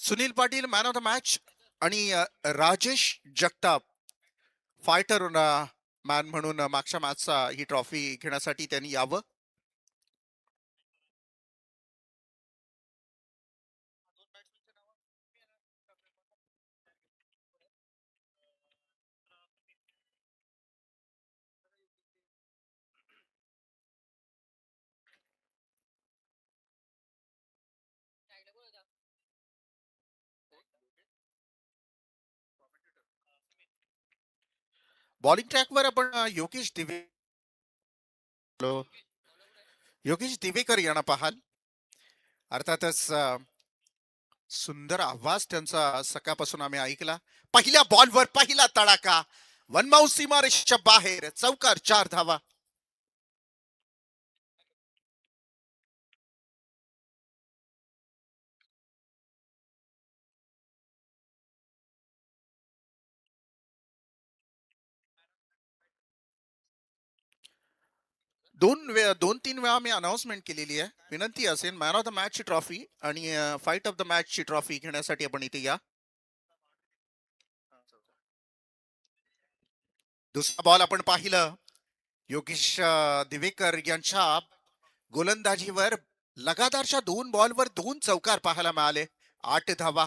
Sunil Patil man of the match आणि Rajesh Jagtap fighter man म्हणून मागच्या मॅचचा ही ट्रॉफी घेण्यासाठी त्यांनी यावं. बॉलिंग ट्रॅकवर आपण योगेश दिवेकर यांना पाहाल. अर्थातच सुंदर आवाज त्यांचा सकाळपासून आम्ही ऐकला. पहिल्या बॉलवर पहिला तडाखा, वनमाऊ सीमारेषेच्या बाहेर, चौकार, 4 धावा. दोन तीन वेळा मी अनाउन्समेंट केलेली आहे. विनंती असेल मॅन ऑफ द मॅच ची ट्रॉफी आणि फाईट ऑफ द मॅच ची ट्रॉफी घेण्यासाठी आपण इथे या. दुसरा बॉल आपण पाहिलं, योगेश दिवेकर यांच्या गोलंदाजीवर लगातारच्या 2 बॉलवर 2 चौकार पाहायला मिळाले, 8 धावा.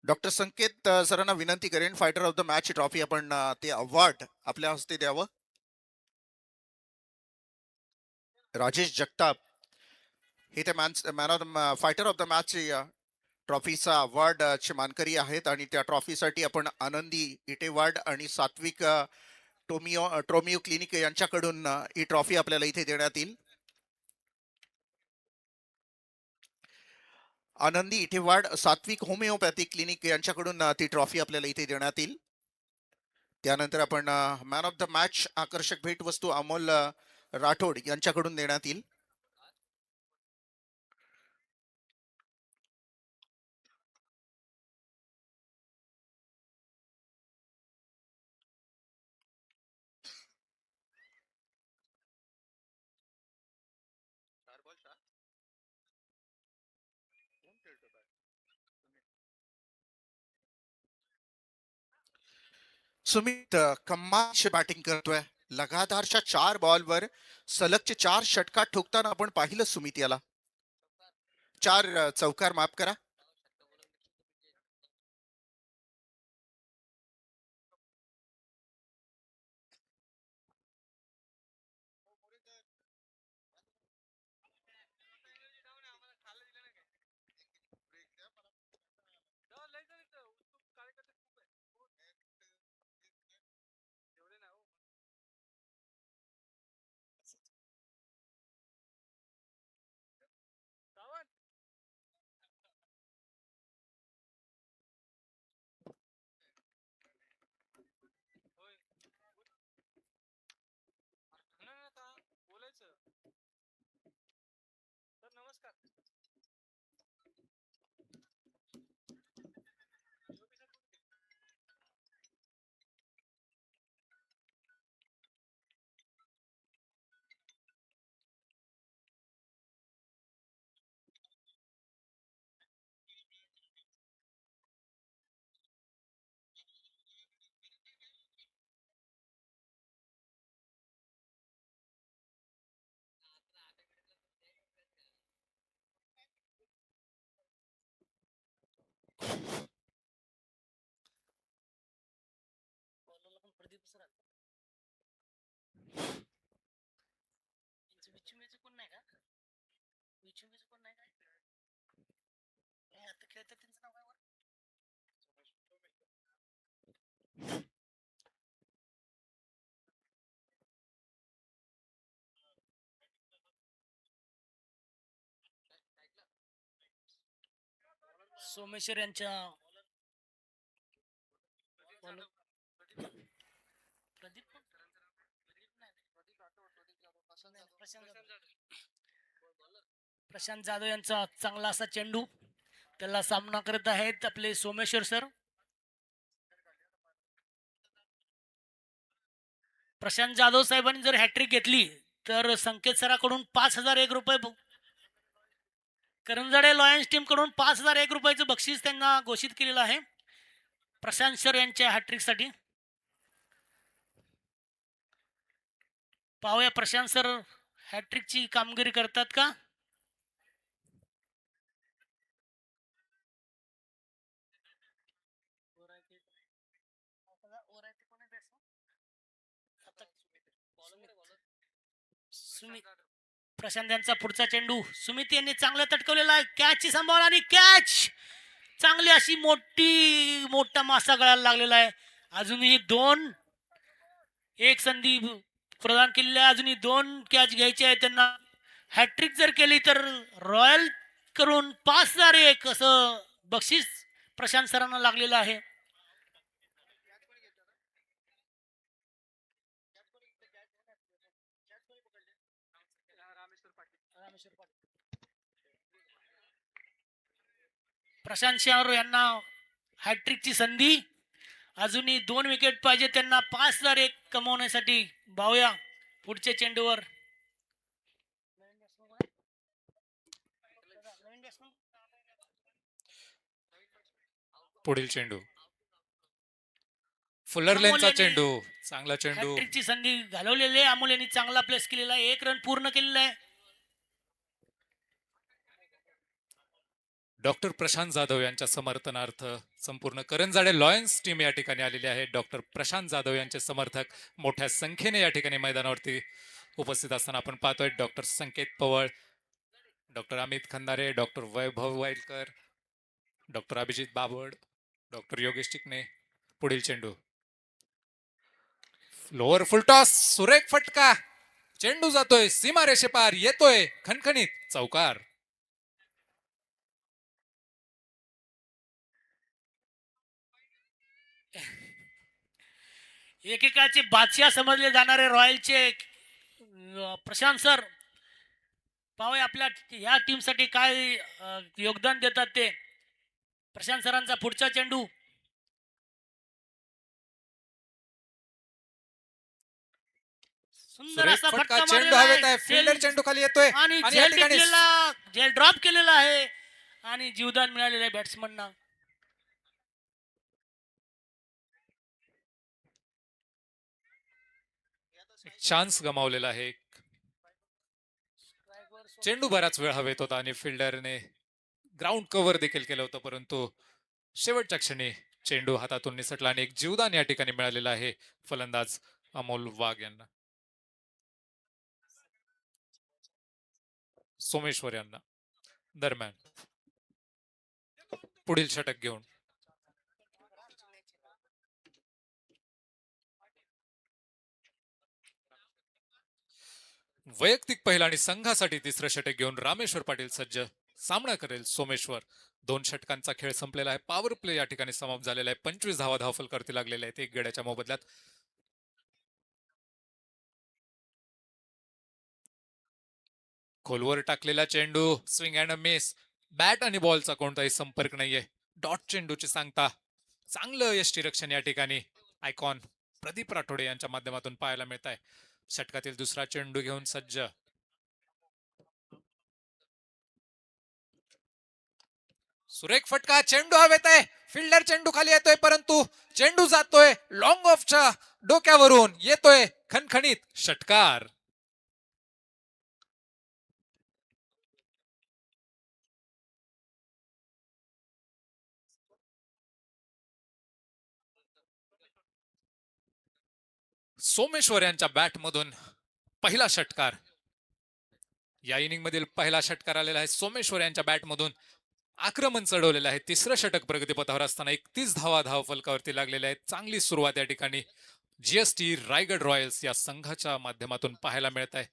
डॉक्टर संकेत सरांना विनंती करेन, fighter of the match trophy आपण ते अवॉर्ड आपल्या हस्ते द्यावं. राजेश जगताप हे ते man of the fighter of the match ट्रॉफीचा अवॉर्ड चे मानकरी आहेत आणि त्या ट्रॉफीसाठी आपण आनंदी इटेवाड आणि सात्विक ट्रोमिओ क्लिनिक यांच्याकडून ही ट्रॉफी आपल्याला इथे देण्यात येईल. आनंदी इटेवाड सात्विक होमिओपॅथी क्लिनिक यांच्याकडून ती ट्रॉफी आपल्याला इथे देण्यात येईल. त्यानंतर आपण मॅन ऑफ द मॅच आकर्षक भेटवस्तू अमोल राठोड यांच्याकडून देण्यात येईल. सुमित कमालची बॅटिंग करतोय. लगातारच्या 4 बॉलवर सलगचे 4 षटकार ठोकताना आपण पाहिलं सुमित याला. 4 चौकार, माफ करा. सोमेश्वर यांच्या प्रशांत जाधव यांचा चांगला असा चेंडू, त्याला सामना करत आहेत आपले सोमेश्वर सर. प्रशांत जाधव साहेबांनी जर हॅट्रिक घेतली तर संकेत सराकडून 5,001 रुपये, करंजाडे लॉयन्स टीम कडून 5,001 रुपयाचं बक्षीस त्यांना घोषित केलेलं आहे प्रशांत सर यांच्या हॅट्रिक साठी. पाहूया प्रशांत सर हॅट्रिकची कामगिरी करतात का. प्रशांत यांचा पुढचा चेंडू, सुमित यांनी चांगला तटकवलेला आहे, कॅचची संभावना आणि कॅच, चांगली अशी मोठा मासा गळायला लागलेला आहे. अजूनही एक संधी प्रदान केलेली आहे, अजूनही 2 कॅच घ्यायचे आहे त्यांना. हॅट्रिक जर केली तर रॉयल करून 5,001 असं बक्षीस प्रशांत सरांना लागलेलं आहे. प्रशांत शहर यांना हॅट्रिकची संधी, अजूनही 2 विकेट पाहिजे त्यांना 5,001 कमवण्यासाठी. भाऊया पुढच्या चेंडूवर. पुढील चेंडू फुलरलेनचा चेंडू, चांगला चेंडू. हॅट्रिकची संधी घालवलेली आहे, अमोल यांनी चांगला प्लेस केलेला आहे, 1 रन पूर्ण केलेला आहे. डॉक्टर प्रशांत जाधव यांच्या समर्थनार्थ संपूर्ण करंजाडे लॉयन्स टीम या ठिकाणी आलेली आहे. डॉक्टर प्रशांत जाधव यांचे समर्थक मोठ्या संख्येने या ठिकाणी मैदानावरती उपस्थित असताना आपण पाहतोय. डॉक्टर संकेत पवळ, डॉक्टर अमित खंदारे, डॉक्टर वैभव वाईलकर, डॉक्टर अभिजित बाबड, डॉक्टर योगेश चिकणे. पुढील चेंडू लोअर फुलटॉस, सुरेख फटका, चेंडू जातोय सीमा रेषेपार, येतोय खणखणीत चौकार. एकेकाचे बादशाह समजले जाणारे रॉयलचे प्रशांत सर, पाहूया आपल्या या टीम साठी काय योगदान देतात ते. प्रशांत सरांचा पुढचा चेंडू, सुंदर असा फटका चेंडू हवेत आहे, फिल्डर चेंडू खाली येतोय आणि जेल ड्रॉप केलेला आहे आणि जीवदान मिळालेलं आहे बॅट्समनना. चान्स गमावलेला आहे. चेंडू बराच वेळ हवेत होता आणि फिल्डरने ग्राउंड कव्हर देखील केलं होतं, परंतु शेवटच्या क्षणी चेंडू हातातून निसटला आणि एक जीवदान या ठिकाणी मिळालेलं आहे फलंदाज अमोल वाघ यांना, सोमेश्वर यांना. दरम्यान पुढील षटक घेऊन वैयक्तिक पहिला आणि संघासाठी तिसरं षटक घेऊन रामेश्वर पाटील सज्ज. सामना करेल सोमेश्वर. 2 षटकांचा खेळ संपलेला आहे. पॉवर प्ले या ठिकाणी समाप्त झालेला आहे. 25 धावा धावफल करती लागलेले आहेत 1 गड्याच्या मोबदल्यात. खोलवर टाकलेला चेंडू, swing and a miss. Bat आणि बॉलचा कोणताही संपर्क नाहीये. डॉट चेंडूची सांगता. चांगलं यष्टीरक्षण या ठिकाणी आयकॉन प्रदीप राठोडे यांच्या माध्यमातून पाहायला मिळत आहे. षटकातील दुसरा चेंडू घेऊन सज्ज. सुरेख फटका, चेंडू हवेत आहे, फिल्डर चेंडू खाली येतोय, परंतु चेंडू जातोय लॉंग ऑफच्या डोक्यावरून, येतोय खणखणीत षटकार. सोमेश्वर यांच्या बॅटमधून पहिला षटकार. या इनिंग मधील पहिला षटकार आलेला आहे सोमेश्वर यांच्या बॅटमधून. आक्रमण चढवलेलं आहे. तिसरं षटक प्रगतीपथावर असताना 31 धावा धावफलकावरती लागलेल्या आहेत. चांगली सुरुवात या ठिकाणी जीएसटी रायगड रॉयल्स या संघाच्या माध्यमातून पाहायला मिळत आहे.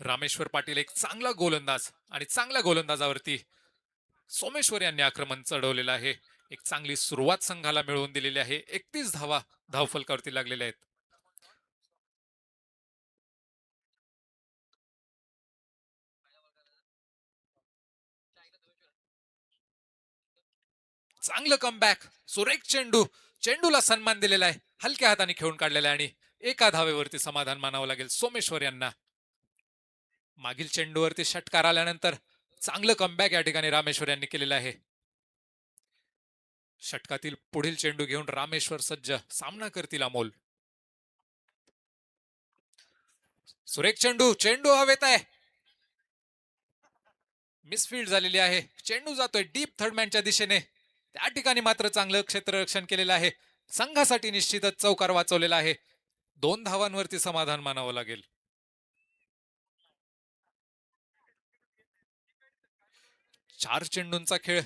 रामेश्वर पाटील एक चांगला गोलंदाज आणि चांगल्या गोलंदाजावरती सोमेश्वर यांनी आक्रमण चढवलेलं आहे. एक चांगली सुरुवात संघाला मिळवून दिलेली आहे. 31 धावा धावफलकावरती लागलेल्या आहेत. चांगलं कमबॅक, सुरेख चेंडू, चेंडूला सन्मान दिलेला आहे, हलक्या हाताने खेळून काढलेला आहे आणि एका धावेवरती समाधान मानावं लागेल सोमेश्वर यांना. मागील चेंडूवरती षटकार आल्यानंतर चांगलं कमबॅक या ठिकाणी रामेश्वर यांनी केलेलं आहे. षटकातील पुढील चेंडू घेऊन रामेश्वर सज्ज, सामना करतील अमोल. सुरेख चेंडू, चेंडू हवेत आहे, मिसफील्ड झालेली आहे, चेंडू जातोय डीप थर्डमॅनच्या दिशेने. त्या ठिकाणी मात्र चांगलं क्षेत्ररक्षण केलेलं आहे, संघासाठी निश्चितच चौकार वाचवलेला आहे. 2 धावांवरती समाधान मानावं लागेल. चार चेंडूंचा खेळ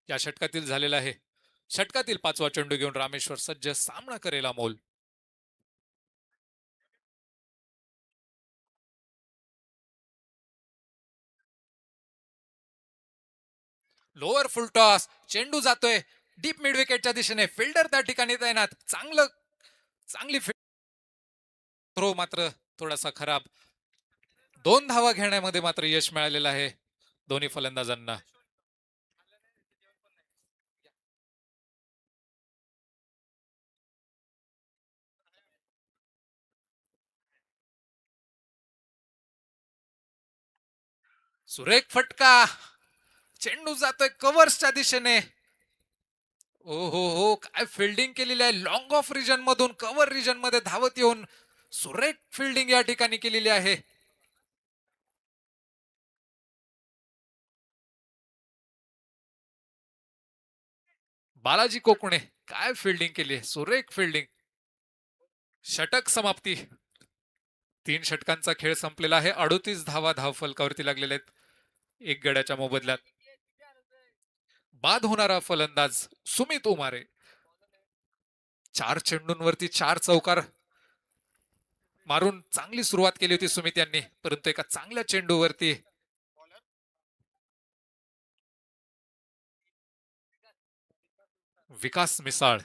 या षटकातील झालेला आहे. षटकातील 5वा चेंडू घेऊन रामेश्वर सज्ज, सामना करेल अमोल. लोअर फुल टॉस, चेंडू जातोय डीप मिड विकेटच्या दिशेने, फिल्डर त्या ठिकाणी तैनात, चांगली थ्रो मात्र थोडासा खराब. 2 धावा घेण्यामध्ये मात्र यश मिळालेलं आहे दोन्ही फलंदाजांना. सुरेख फटका, चेंडू जातोय कव्हर्सच्या दिशेने. ओ हो, काय फिल्डिंग केलेली आहे, लॉंग ऑफ रिजन मधून कव्हर रिजन मध्ये धावत येऊन सुरेख फिल्डिंग या ठिकाणी केलेली आहे. बालाजी कोकणे, काय फिल्डिंग केली आहे, सुरेख फिल्डिंग. षटक समाप्ती. 3 षटकांचा खेळ संपलेला आहे, 38 धावा धाव फलकावरती लागलेल्या आहेत. एक गड्याच्या मोबदल्यात बाद होणारा फलंदाज सुमित उमारे. 4 चेंडूंवरती 4 चौकार मारून चांगली सुरुवात केली होती सुमित यांनी, परंतु एका चांगल्या चेंडूवरती विकास मिसाळ,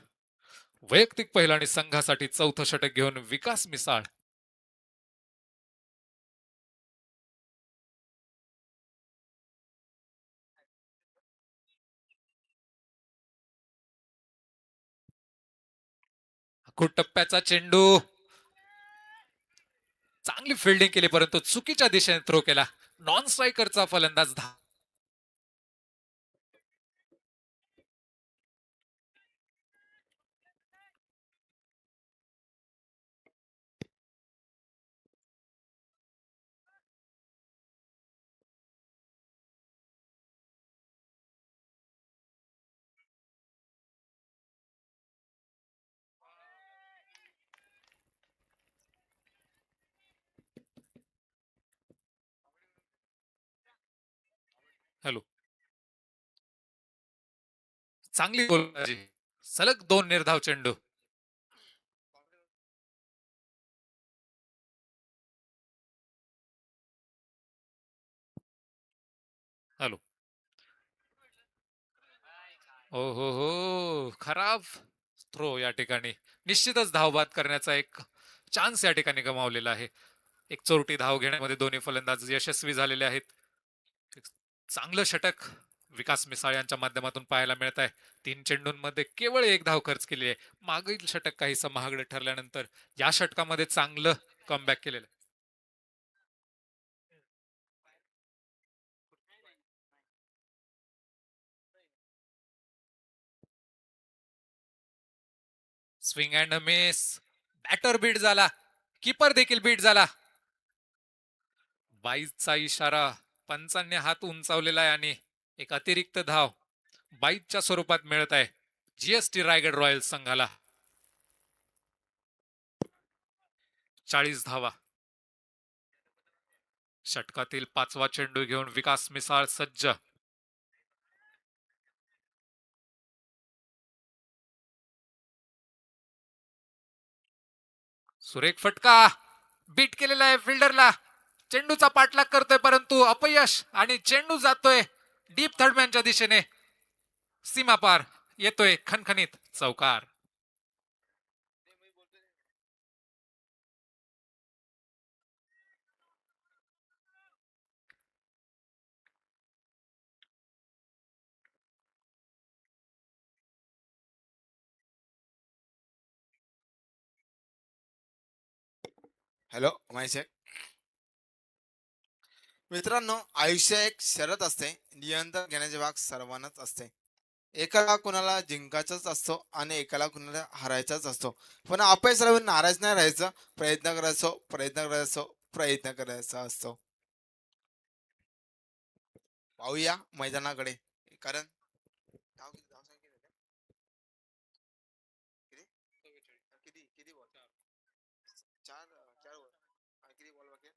वैयक्तिक पहिला आणि संघासाठी 4थं षटक घेऊन विकास मिसाळ. टप्प्याचा चेंडू, चांगली फिल्डिंग केली परंतु चुकीच्या दिशेने थ्रो केला. नॉन स्ट्रायकरचा फलंदाज हॅलो, चांगली गोलंदाजी, सलग 2 निर्धाव चेंडू. हॅलो, हो, खराब थ्रो या ठिकाणी, निश्चितच धावबाद करण्याचा एक चान्स या ठिकाणी गमावलेला आहे. एक चोरटी धाव घेण्यामध्ये दोन्ही फलंदाज यशस्वी झालेले आहेत. एक चांगलं षटक विकास मिसाळ यांच्या माध्यमातून पाहायला मिळत आहे. 3 चेंडूंमध्ये केवळ 1 धाव खर्च केली आहे. मागील षटक काहीसं महागडं ठरल्यानंतर या षटकामध्ये चांगलं कमबॅक केलेलं आहे. Swing and miss, batter beat झाला, कीपर देखील बीट झाला. 22चा इशारा, पंचांनी हात उंचावलेला आहे आणि एक अतिरिक्त धाव 22च्या स्वरूपात मिळत आहे जीएसटी रायगड रॉयल्स संघाला. 40 धावा. षटकातील 5वा चेंडू घेऊन विकास मिसाळ सज्ज. सुरेख फटका, बीट केलेला आहे फिल्डरला, चेंडूचा पाठलाग करतोय परंतु अपयश आणि चेंडू जातोय डीप थर्डमॅनच्या दिशेने, सीमा पार येतोय खणखणीत चौकार. हॅलो माहिती मित्रांनो, आयुष्य एक शर्यत असते. नियंत्रण घेण्याचे भाग सर्वांनाच असते. एकाला कुणाला जिंकायचाच असतो आणि एकाला कुणाला हारायचाच असतो. पण अपयशाला नाराज नाही राहायचं. प्रयत्न करायचा असतो. पाहूया मैदानाकडे. कारण धाव किती झाले? किती बॉल? चार over. किती बॉल बाकी आहेत?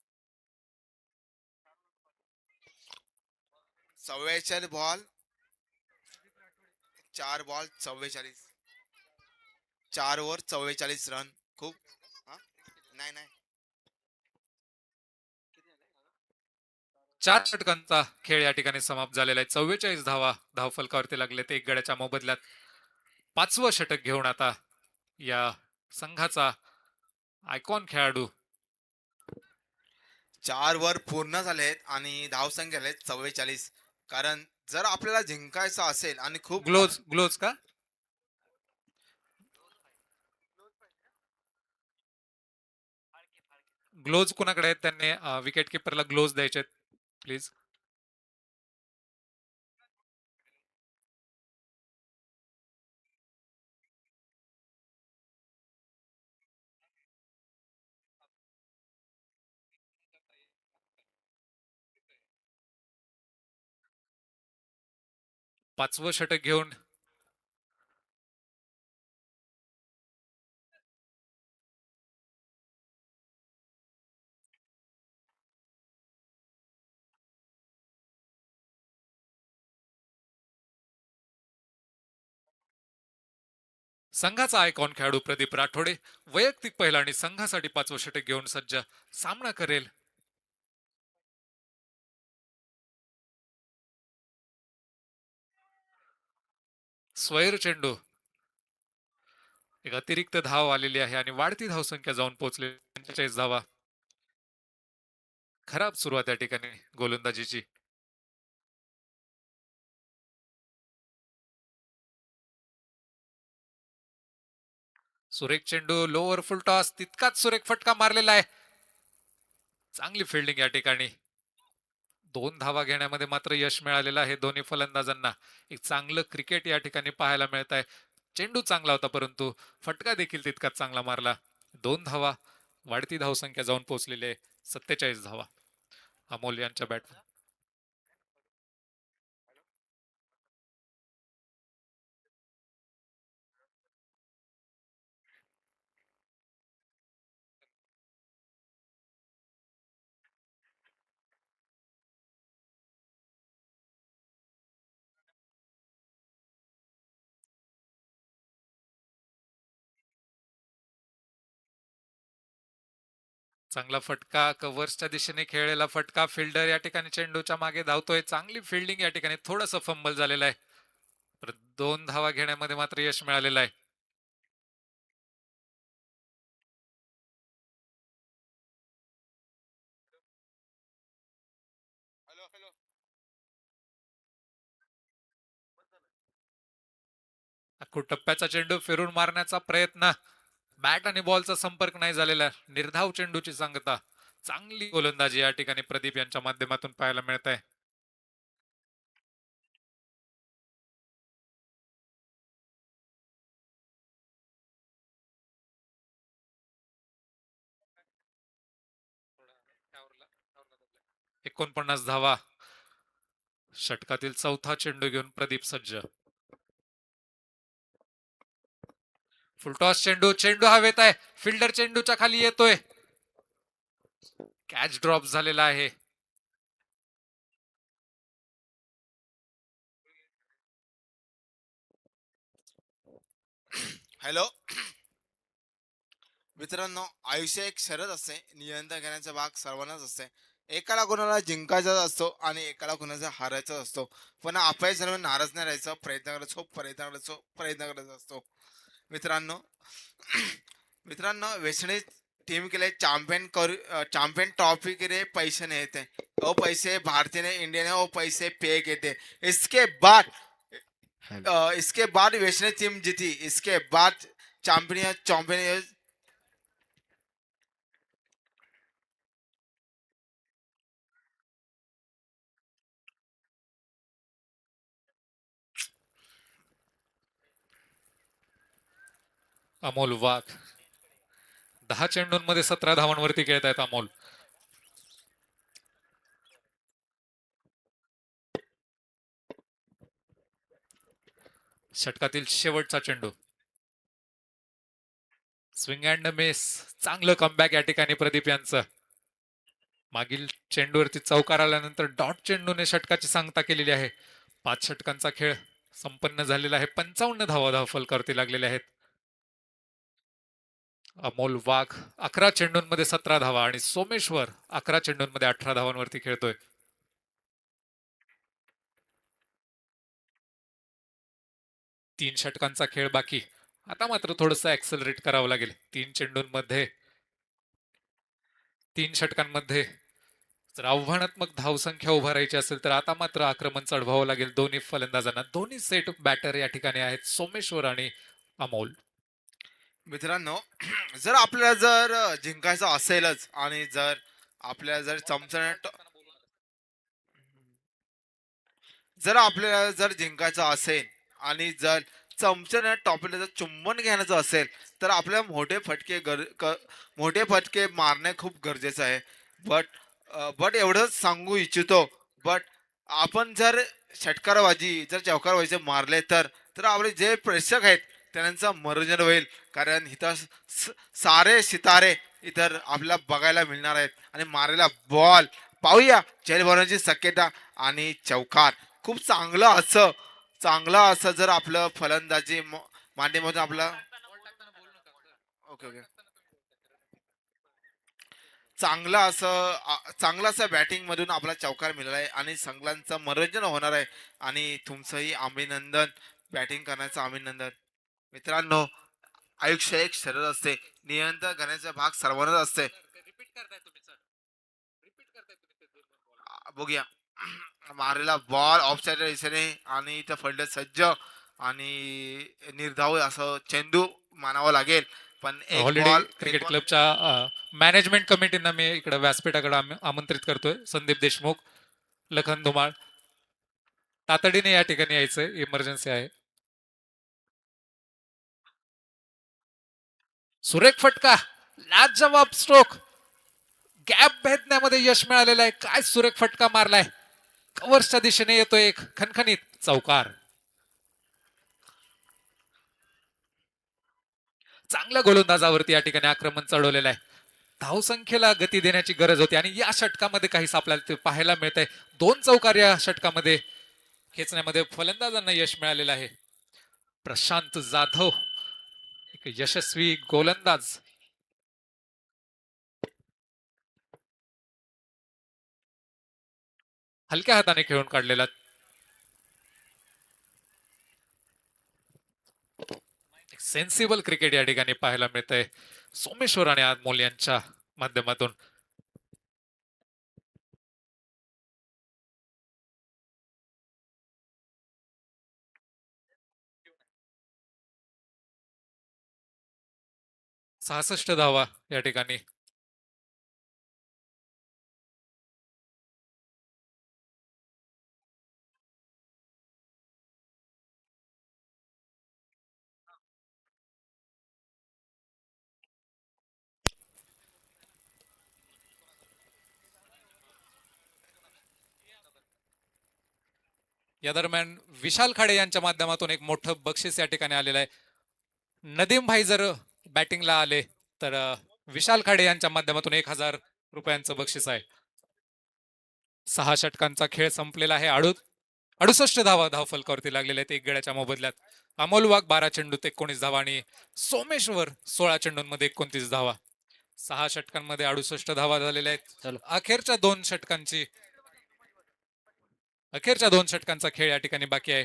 44 बॉल, 4 बॉल 44, 4 ओव्हर 44 रन. खूप. हा? नाही नाही. चार षटकांचा खेळ या ठिकाणी समाप्त झालेला आहे. 44 धावा धावफलकावरती लागले ते एक गड्याच्या मोबदल्यात. 5वं षटक घेऊन आता या संघाचा आयकॉन खेळाडू 4 वर पूर्ण झालेत आणि धावसंख्या झालेत 44. कारण जर आपल्याला जिंकायचं असेल आणि खूप ग्लोज का ग्लोज कुणाकडे आहेत? त्यांनी विकेट किपरला ग्लोज द्यायचे प्लीज. पाचवं षटक घेऊन संघाचा आयकॉन खेळाडू प्रदीप राठोडे वैयक्तिक पहिला आणि संघासाठी 5वं षटक घेऊन सज्ज. सामना करेल स्वैर चेंडू. एक अतिरिक्त धाव आलेली आहे आणि वाढती धावसंख्या जाऊन पोहोचली 45 धावा. खराब सुरुवात या ठिकाणी गोलंदाजीची. सुरेख चेंडू लोवर फुल टॉस, तितकाच सुरेख फटका मारलेला आहे. चांगली फिल्डिंग या ठिकाणी. 2 धावा घेण्यामध्ये मात्र यश मिळालेलं आहे दोन्ही फलंदाजांना. एक चांगलं क्रिकेट या ठिकाणी पाहायला मिळत आहे. चेंडू चांगला होता परंतु फटका देखील तितकाच चांगला मारला. 2 धावा, वाढती धावसंख्या जाऊन पोहोचलेले 47 धावा अमोल यांच्या बॅट. चांगला फटका, कव्हर्सच्या दिशेने खेळलेला फटका. फिल्डर या ठिकाणी चेंडूच्या मागे धावतोय. चांगली फिल्डिंग या ठिकाणी. थोडंसं फंबल झालेलं आहे. 2 धावा घेण्यामध्ये मात्र यश मिळालेलं आहे. टप्प्याचा चेंडू फिरून मारण्याचा प्रयत्न. बॅट आणि बॉलचा संपर्क नाही झालेला. निर्धाव चेंडूची सांगता. चांगली गोलंदाजी या ठिकाणी प्रदीप यांच्या माध्यमातून पाहायला मिळत आहे. एकोणपन्नास धावा. षटकातील 4था चेंडू घेऊन प्रदीप सज्ज. फुलटॉस चेंडू. चेंडू हवेत आहे. फिल्डर चेंडूच्या खाली येतोय. कॅच ड्रॉप झालेला आहे. हॅलो मित्रांनो, आयुष्य एक शर्यत असते. नियंत्रण घेण्याचा भाग सर्वांनाच असते. एकाला कोणाला जिंकायचा असतो आणि एकाला कोणाचा हारायचा असतो. पण अपयशाला नाराज नाही राहायचं. प्रयत्न करायचा असतो. मित्रांनो मित्रांनो वेस्टइंडीज टीम के लिए चैंपियन ट्रॉफी के लिए पैसे नहीं थे. वो पैसे भारतीय ने, इंडिया ने वो पैसे पे किए थे. इसके बाद वेस्टइंडीज टीम जीती. इसके बाद चैंपियन अमोल वाघ 10 चेंडूंमध्ये 17 धावांवरती खेळत आहेत अमोल. षटकातील शेवटचा चेंडू. Swing and miss. चांगलं कमबॅक या ठिकाणी प्रदीप यांचं. मागील चेंडूवरती चौकार आल्यानंतर डॉट चेंडूने षटकाची सांगता केलेली आहे. 5 षटकांचा खेळ संपन्न झालेला आहे. 55 धावा फलकावरती लागलेले आहेत. अमोल वाघ 11 चेंडूंमध्ये 17 धावा आणि सोमेश्वर 11 चेंडूंमध्ये 18 धावांवरती खेळतोय. 3 षटकांचा खेळ बाकी. आता मात्र थोडंसं ऍक्सलरेट करावं लागेल. 3 षटकांमध्ये जर आव्हानात्मक धावसंख्या उभारायची असेल तर आता मात्र आक्रमण चढवावं लागेल दोन्ही फलंदाजांना. दोन्ही सेट बॅटर या ठिकाणी आहेत, सोमेश्वर आणि अमोल. मित्रांनो, जर आपल्याला जर जिंकायचं असेलच आणि जर आपल्याला जर चमचमट जर आपल्याला जर जिंकायचं असेल आणि जर चमच्याने टॉपीला जर चुंबन घेण्याचं असेल तर आपल्याला मोठे फटके मारणे खूप गरजेचं आहे. बट बट एवढंच सांगू इच्छितो. बट आपण जर षटकारबाजी जर चौकारबाजी मारले तर आपले जे प्रेक्षक आहेत त्यांचं मनोरंजन होईल. कारण इथं सारे सितारे इतर आपल्याला बघायला मिळणार आहेत आणि मारलेला बॉल पाहूया चेल बनवण्याची शक्यता आणि चौकार खूप चांगलं असं जर आपलं फलंदाजी माध्यमातून आपलं ओके ओके चांगलं असं बॅटिंग मधून आपला चौकार मिळाला आहे आणि सगळ्यांचं मनोरंजन होणार आहे. आणि तुमचंही अभिनंदन, बॅटिंग करण्याचं अभिनंदन. मित्रांनो, आयुष्य एक शरीर असते, नियंत्रण करण्याचा भाग सर्वांनाच असते. बघूया मारलेला बॉल ऑफसाईडच्या दिशेने आणि इथं फलंदाज सज्ज आणि निर्धाव असं चेंडू मानावं लागेल. पण एक हॉलिडे बॉल क्रिकेट क्लबच्या मॅनेजमेंट कमिटींना मी इकडे व्यासपीठाकडे आमंत्रित करतोय. संदीप देशमुख, लखन धुमाळ, तातडीने या ठिकाणी यायचंय, इमर्जन्सी आहे. सुरेख फटका, लाजवाब स्ट्रोक, गॅप भेदण्यामध्ये यश मिळालेलं आहे. काय सुरेख फटका मारलाय, कव्हर्सच्या दिशेने येतोय एक खणखणीत चौकार. चांगल्या गोलंदाजावरती या ठिकाणी आक्रमण चढवलेलं आहे. धावसंख्येला गती देण्याची गरज होती आणि या षटकामध्ये काहीच आपल्याला ते पाहायला मिळतंय. 2 चौकार या षटकामध्ये खेचण्यामध्ये फलंदाजांना यश मिळालेलं आहे. प्रशांत जाधव एक यशस्वी गोलंदाज. हलक्या हाताने खेळून काढलेला. सेन्सिबल क्रिकेट या ठिकाणी पाहायला मिळतंय सोमेश्वर आणि अनमोल यांच्या माध्यमातून. सहासष्ट धावा या ठिकाणी. या दरम्यान विशाल खाडे यांच्या माध्यमातून एक मोठं बक्षीस या ठिकाणी आलेलं आहे. नदीम भाई जर बॅटिंगला आले तर विशाल खाडे यांच्या माध्यमातून 1000 रुपयांचं बक्षीस आहे. 6 षटकांचा खेळ संपलेला आहे. 68 धावा धावफलकावरती लागलेल्या आहेत एक गड्याच्या मोबदल्यात. अमोल वाघ 12 चेंडूत 19 धावा आणि सोमेश्वर 16 चेंडूंमध्ये 29 धावा. 6 षटकांमध्ये 68 धावा झालेल्या आहेत. अखेरच्या दोन षटकांचा खेळ या ठिकाणी बाकी आहे.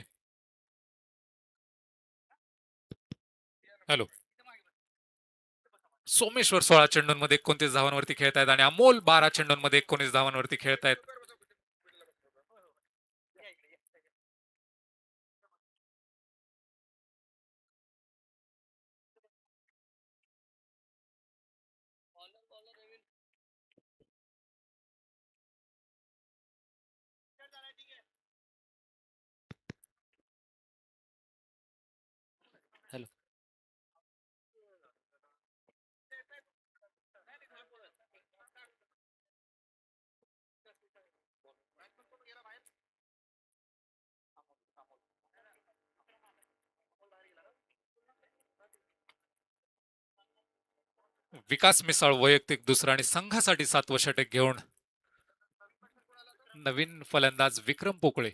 हॅलो, सोमेश्वर 16 चेंडूंमध्ये 29 धावांवरती खेळत आहेत आणि अमोल 12 चेंडूंमध्ये 19 धावांवरती खेळत आहेत. विकास मिसाळ वैयक्तिक दुसरा आणि संघासाठी 7वं षटक घेऊन नवीन फलंदाज विक्रम पोकळे.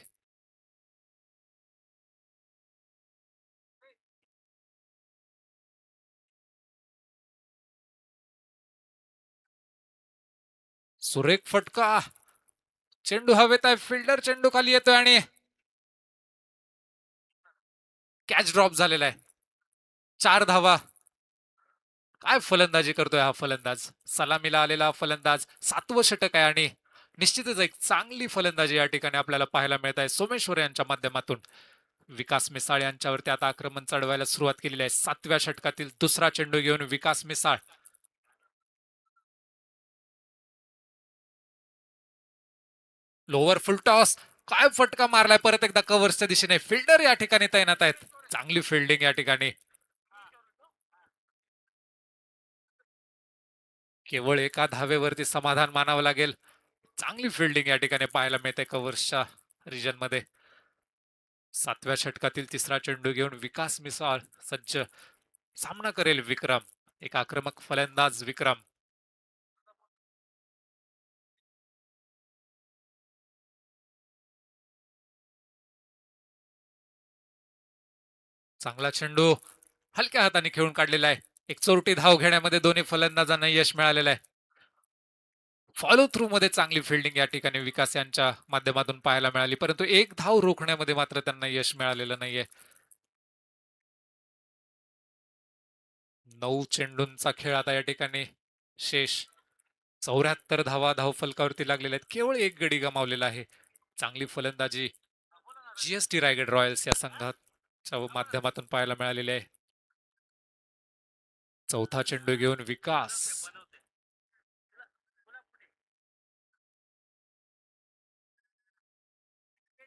सुरेख फटका, चेंडू हवेत आहे, फिल्डर चेंडू खाली येतोय आणि कॅच ड्रॉप झालेला आहे. 4 धावा. काय फलंदाजी करतोय हा फलंदाज, सलामीला आलेला हा फलंदाज. 7वं षटक आहे आणि निश्चितच एक चांगली फलंदाजी या ठिकाणी आपल्याला पाहायला मिळत आहे सोमेश्वर यांच्या माध्यमातून. विकास मिसाळ यांच्यावरती आता आक्रमण चढवायला सुरुवात केलेली आहे. 7व्या षटकातील दुसरा चेंडू घेऊन विकास मिसाळ. लोअर फुल टॉस, काय फटका मारलाय परत एकदा कव्हर्सच्या दिशेने. फिल्डर या ठिकाणी तैनात आहेत. चांगली फिल्डिंग या ठिकाणी. केवळ एका धावेवरती समाधान मानावं लागेल. चांगली फिल्डिंग या ठिकाणी पाहायला मिळते कव्हर्सच्या रिजन मध्ये. 7व्या षटकातील तिसरा चेंडू घेऊन विकास मिसाळ सज्ज. सामना करेल विक्रम, एक आक्रमक फलंदाज विक्रम. चांगला चेंडू हलक्या हाताने खेळून काढलेला आहे. एक चोरटी धाव घेण्यामध्ये दोन्ही फलंदाजांना यश मिळालेलं आहे. फॉलो थ्रू मध्ये चांगली फिल्डिंग या ठिकाणी विकास यांच्या माध्यमातून पाहायला मिळाली, परंतु एक धाव रोखण्यामध्ये मात्र त्यांना यश मिळालेलं नाहीये. 9 चेंडूंचा खेळ आता या ठिकाणी शेष. 74 धावा धाव फलकावरती लागलेल्या आहेत. केवळ एक गडी गमावलेला आहे. चांगली फलंदाजी जीएसटी रायगड रॉयल्स या संघाच्या माध्यमातून पाहायला मिळालेली आहे. चौथा चेंडू घेऊन विकास.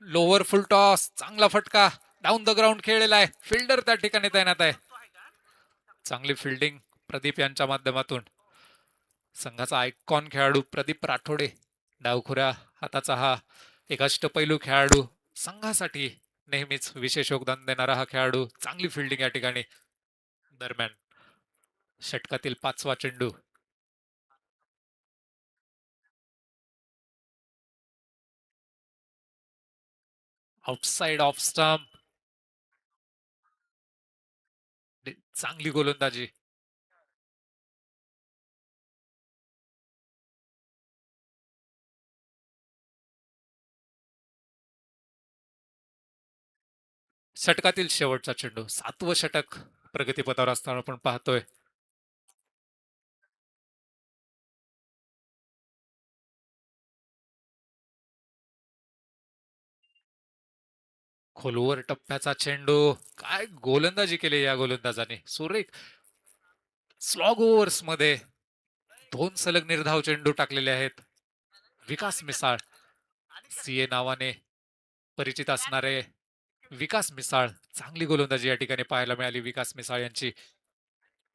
लोअर फुल टॉस, चांगला फटका, डाऊन द ग्राउंड खेळलेला आहे. फिल्डर त्या ठिकाणी तैनात आहे. चांगली फिल्डिंग प्रदीप यांच्या माध्यमातून. संघाचा आयकॉन खेळाडू प्रदीप राठोडे, डावखुऱ्या हाताचा हा एक अष्टपैलू खेळाडू, संघासाठी नेहमीच विशेष योगदान देणारा हा खेळाडू. चांगली फिल्डिंग या ठिकाणी. दरम्यान षटकातील 5वा चेंडू. Outside off stump. चांगली गोलंदाजी. षटकातील शेवटचा चेंडू. 7वं षटक प्रगतीपथावर असताना आपण पाहतोय. खोलवर टप्प्याचा चेंडू. काय गोलंदाजी केली या गोलंदाजाने. सुरेख स्लॉग ओव्हर्स मध्ये 2 सलग निर्धाव चेंडू टाकलेले आहेत. विकास मिसाळ, सीए नावाने परिचित असणारे विकास मिसाळ. चांगली गोलंदाजी या ठिकाणी पाहायला मिळाली विकास मिसाळ यांची.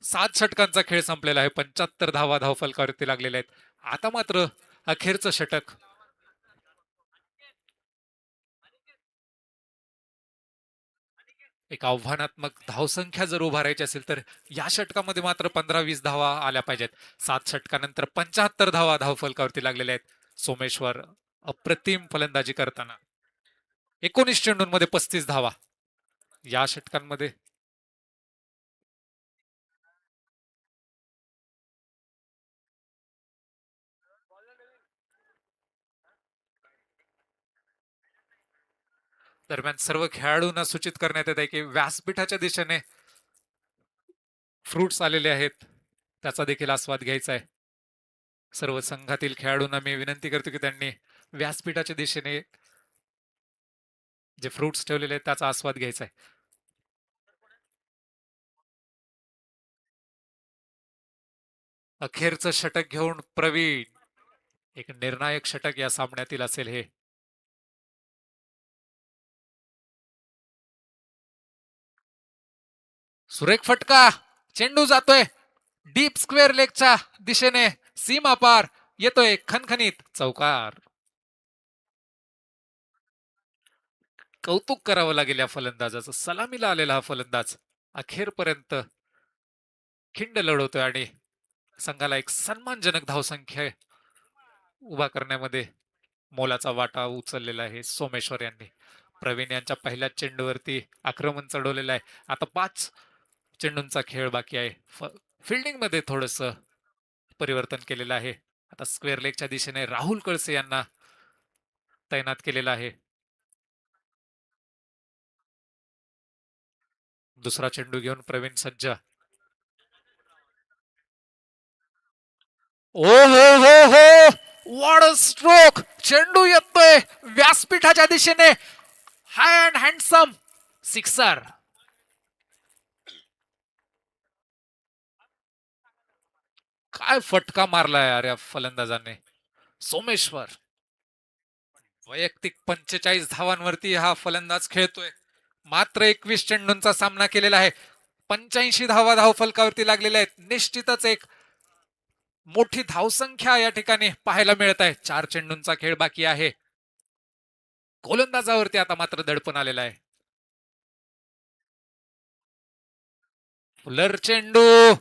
7 षटकांचा खेळ संपलेला आहे. 75 धावा धाव फलकावरती लागलेल्या आहेत. आता मात्र अखेरचं षटक. एक आव्हानात्मक धावसंख्या जर उभारायची असेल तर या षटकामध्ये मात्र 15-20 धावा आल्या पाहिजेत. 7 षटकानंतर 75 धावा धाव फलकावरती लागलेल्या आहेत. सोमेश्वर अप्रतिम फलंदाजी करताना 19 चेंडूंमध्ये 35 धावा. या षटकांमध्ये दरम्यान सर्व खेळाडूंना सूचित करण्यात येत आहे की व्यासपीठाच्या दिशेने फ्रुट्स आलेले आहेत, त्याचा देखील आस्वाद घ्यायचा आहे. सर्व संघातील खेळाडूंना मी विनंती करतो की त्यांनी व्यासपीठाच्या दिशेने जे फ्रुट्स ठेवलेले आहेत त्याचा आस्वाद घ्यायचा आहे. अखेरचं षटक घेऊन प्रवीण. एक निर्णायक षटक या सामन्यातील असेल हे. सुरेख फटका, चेंडू जातोय डीप स्क्वेअर लेगच्या दिशेने, सीमा पार येतोय खणखणीत चौकार. कौतुक करावं लागेल या फलंदाजाचं. सलामीला आलेला हा फलंदाज अखेरपर्यंत खिंड लढवतोय आणि संघाला एक सन्मानजनक धावसंख्या उभा करण्यामध्ये मोलाचा वाटा उचललेला आहे सोमेश्वर यांनी. प्रवीण यांच्या पहिल्याच चेंडूवरती आक्रमण चढवलेलं आहे. आता 5 चेंडूंचा खेळ बाकी आहे. फिल्डिंग मध्ये थोडस परिवर्तन केलेलं आहे. आता स्क्वेअर लेगच्या दिशेने राहुल कळसे यांना तैनात केलेला आहे. दुसरा चेंडू घेऊन प्रवीण सज्ज. ओ हो हो हो, व्हॉट अ स्ट्रोक. चेंडू येतोय व्यासपीठाच्या दिशेने. हाय अँड हँडसम सिक्सर. काय फटका मारलाय यार या फलंदाजाने. सोमेश्वर वैयक्तिक 45 धावांवरती हा फलंदाज खेळतोय. मात्र 21 चेंडूंचा सामना केलेला आहे. 85 धावा धावफलकावरती लागलेल्या आहेत. निश्चितच एक मोठी धावसंख्या या ठिकाणी पाहायला मिळत आहे. 4 चेंडूंचा खेळ बाकी आहे. गोलंदाजावरती आता मात्र दडपण आलेला आहे. फुलर चेंडू.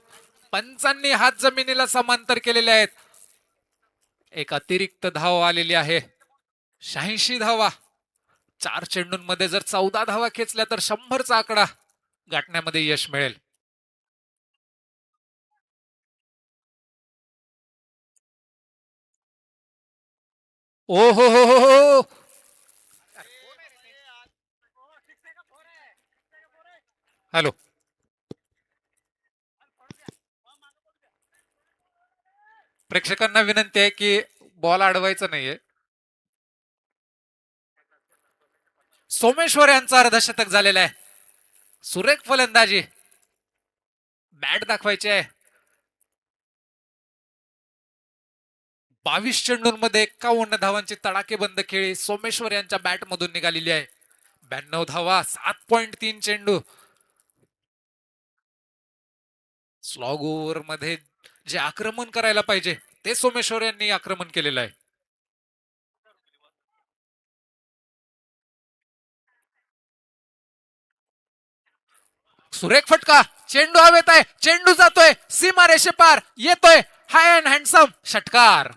पंचांनी हात जमिनीला समांतर केलेले आहेत. एक अतिरिक्त धाव आलेली आहे. 86 धावा. 4 चेंडूंमध्ये जर 14 धावा खेचल्या तर 100चा आकडा गाठण्यामध्ये यश मिळेल. ओ हो हो हो हो. हॅलो. प्रेक्षकांना विनंती आहे की बॉल अडवायचा नाहीये. सोमेश्वर यांचा अर्धशतक झालेला आहे. सुरेख फलंदाजी. बॅट दाखवायची आहे. 22 चेंडूंमध्ये 51 धावांची तडाखेबंद खेळी सोमेश्वर यांच्या बॅट मधून निघालेली आहे. 92 धावा, 7.3 चेंडू. स्लॉग ओव्हर मध्ये जे आक्रमण करायला पाहिजे ते सोमेश्वर यांनी आक्रमण केलेलं आहे. सुरेख फटका. चेंडू हवेत आहे. चेंडू जातोय सीमा रेषेपार. येतोय हाय अँड हँडसम षटकार.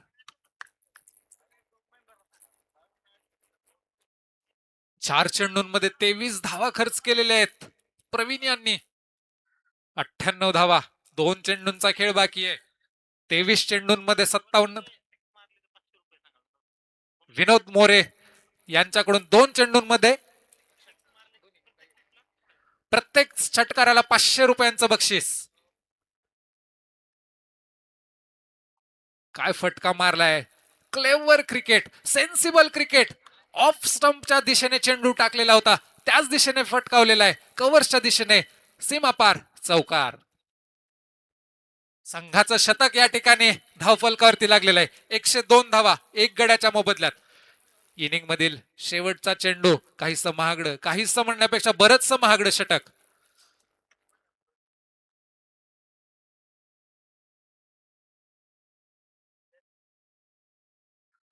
4 चेंडूंमध्ये 23 धावा खर्च केलेल्या आहेत प्रवीण यांनी. 98 धावा. 2 चेंडूंचा खेळ बाकी आहे. 23 चेंडूंमध्ये 57. विनोद मोरे यांच्याकडून 2 चेंडूंमध्ये प्रत्येक षटकाराला 500 रुपयांचं बक्षीस. काय फटका मारलाय. Clever cricket, sensible cricket. Off स्टंपच्या दिशेने चेंडू टाकलेला होता. त्याच दिशेने फटकावलेला आहे. कव्हर्सच्या दिशेने सीमापार चौकार. संघाचं शतक या ठिकाणी धावफलकावरती लागलेलं आहे. 102 धावा 1 गड्याच्या मोबदल्यात. इनिंग मधील शेवटचा चेंडू काहीसं महागडं, काहीसं म्हणण्यापेक्षा बरंचसं महागडं षटक.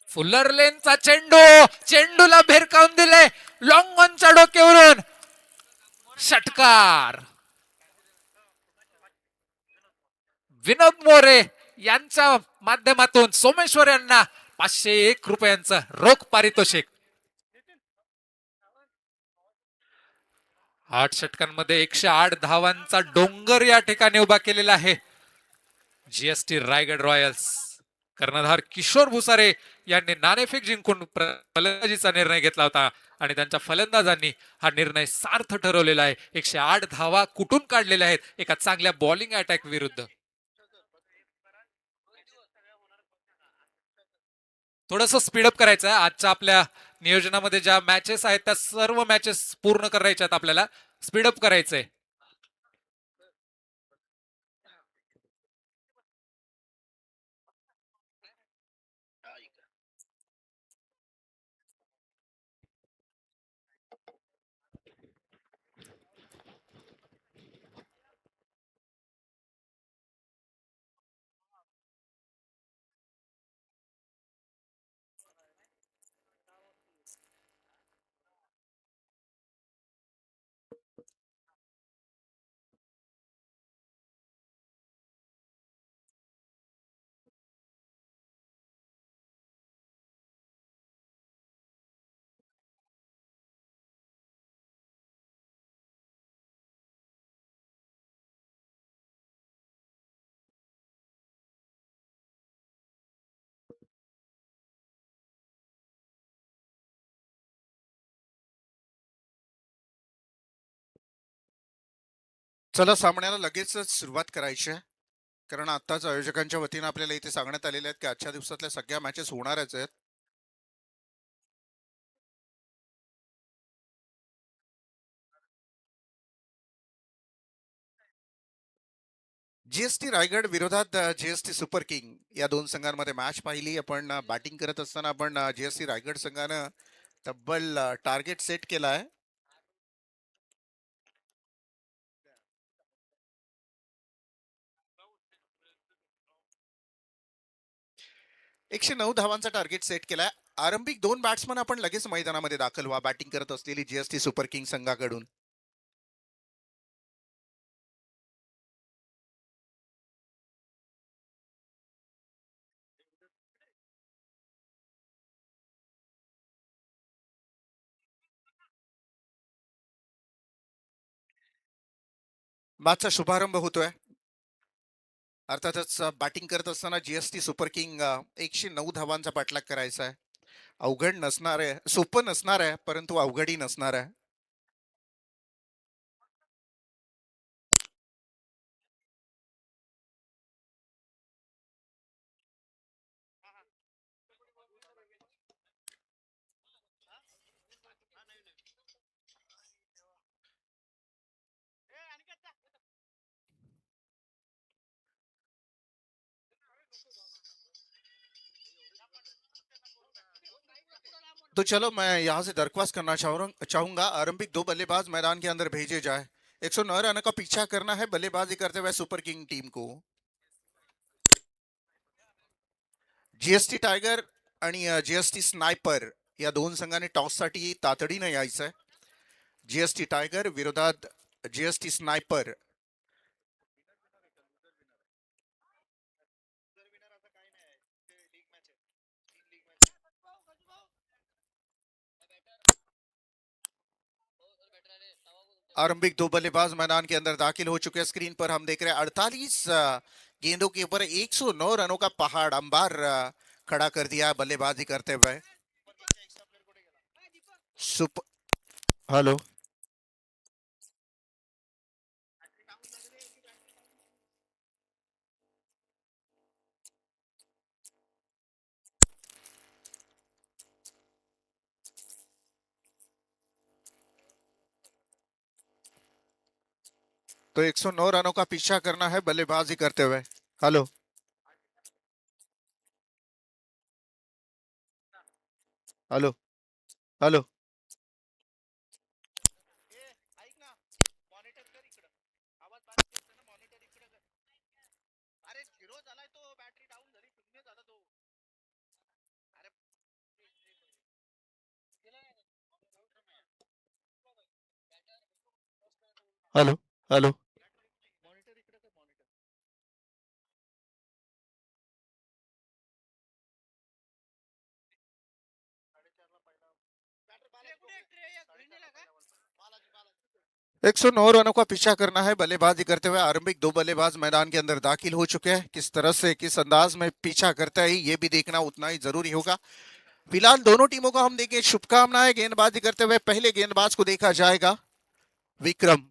फुल्लर लेनचा चेंडू. चेंडूला भेरकावून दिले लॉंग ऑनच्या डोक्यावरून. षटकार. विनोद मोरे यांच्या माध्यमातून सोमेश्वर यांना 501 रुपयांचं रोख पारितोषिक. 8 षटकांमध्ये 108 धावांचा डोंगर या ठिकाणी उभा केलेला आहे जीएसटी रायगड रॉयल्स. कर्णधार किशोर भुसारे यांनी नाणेफेक जिंकून फलंदाजीचा निर्णय घेतला होता आणि त्यांच्या फलंदाजांनी हा निर्णय सार्थ ठरवलेला आहे. 108 धावा कुठून काढलेल्या आहेत एका चांगल्या बॉलिंग अटॅक विरुद्ध. थोडस स्पीडअप करायचं आहे. आजच्या आपल्या नियोजनामध्ये ज्या मॅचेस आहेत त्या सर्व मॅचेस पूर्ण करायच्या आहेत. आपल्याला स्पीडअप करायचंय. चला सामन्याला लगेचच सुरुवात करायची आहे, कारण आताच आयोजकांच्या वतीनं आपल्याला इथे सांगण्यात आलेले आहेत की आजच्या दिवसातल्या सगळ्या मॅचेस होणारच आहेत. जीएसटी रायगड विरोधात जीएसटी सुपर किंग या दोन संघांमध्ये मॅच पाहिली आपण. बॅटिंग करत असताना आपण जीएसटी रायगड संघानं तब्बल टार्गेट सेट केला आहे. 109 धावांचा टार्गेट सेट केलाय. आरंभिक दोन बॅट्समन आपण लगेच मैदानामध्ये दाखल व्हा बॅटिंग करत असलेली जीएसटी सुपर किंग संघाकडून. मॅचचा शुभारंभ होतोय. अर्थातच बॅटिंग करत असताना जीएसटी सुपर किंग 109 धावांचा पाठलाग करायचा आहे. अवघड नसणार आहे, सोपं नसणार आहे, परंतु अवघडही नसणार आहे. तो चलो मैं यहाँ से दरख्वास्त करना चाहूंगा आरंभिक दो बल्लेबाज मैदान के अंदर भेजे जाए. 109 रन का पीछा करना है बल्लेबाजी करते हुए सुपर किंग टीम को. जीएसटी टायगर आणि जीएसटी स्नायपर या दोन संघाने टॉस साठी तातडीने यायचंय. जीएसटी टायगर विरोधात जीएसटी स्नायपर. आरंभिक दो बल्लेबाज मैदान के अंदर दाखिल हो चुके हैं. स्क्रीन पर हम देख रहे हैं 48 गेंदों के ऊपर 109 रनों का पहाड़ अंबार खड़ा कर दिया बल्लेबाजी करते हुए. सुपर हेलो तो 109 रनों का पीछा करना है बल्लेबाजी करते हुए. Hello hello hello hello hello. एक सौ नौ रनों का पीछा करना है बल्लेबाजी करते हुए. आरंभिक दो बल्लेबाज मैदान के अंदर दाखिल हो चुके हैं. किस तरह से किस अंदाज में पीछा करता है ये भी देखना उतना ही जरूरी होगा. फिलहाल दोनों टीमों को हम देखें शुभकामनाएं. गेंदबाजी करते हुए पहले गेंदबाज को देखा जाएगा विक्रम.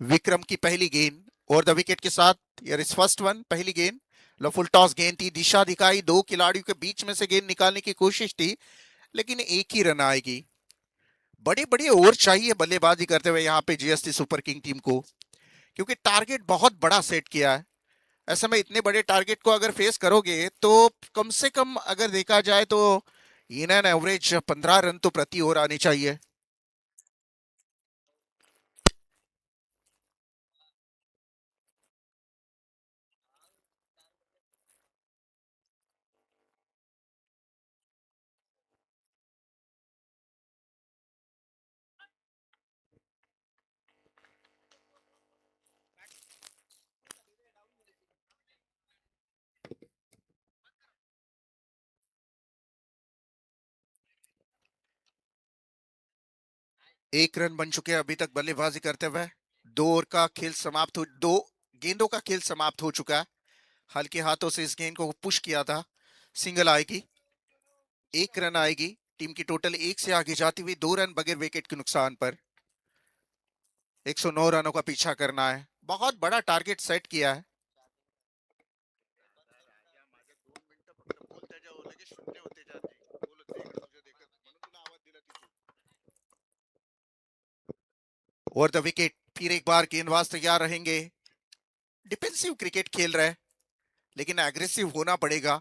विक्रम की पहली गेंद और द विकेट के साथ यार इस फर्स्ट वन पहली गेंद. फुल टॉस गेंद थी, दिशा दिखाई, दो खिलाड़ियों के बीच में से गेंद निकालने की कोशिश थी, लेकिन एक ही रन आएगी. बड़े बड़े ओवर चाहिए बल्लेबाजी करते हुए यहाँ पे जीएसटी सुपर किंग टीम को, क्योंकि टारगेट बहुत बड़ा सेट किया है. ऐसे में इतने बड़े टारगेट को अगर फेस करोगे तो कम से कम अगर देखा जाए तो इन एन एवरेज 15 रन तो प्रति ओवर आने चाहिए. एक रन बन चुके हैं अभी तक बल्लेबाजी करते हुए. दो ओवर का खेल समाप्त हो, दो गेंदों का खेल समाप्त हो चुका है. हल्के हाथों से इस गेंद को पुश किया था. सिंगल आएगी, एक रन आएगी. टीम की टोटल एक से आगे जाती हुई 2 रन बगैर विकेट के नुकसान पर. 109 रनों का पीछा करना है, बहुत बड़ा टारगेट सेट किया है। ओवर द विकेट, फिर एक बार गेंदबाज तैयार रहेंगे। डिफेंसिव क्रिकेट खेल रहे हैं, लेकिन एग्रेसिव होना पड़ेगा,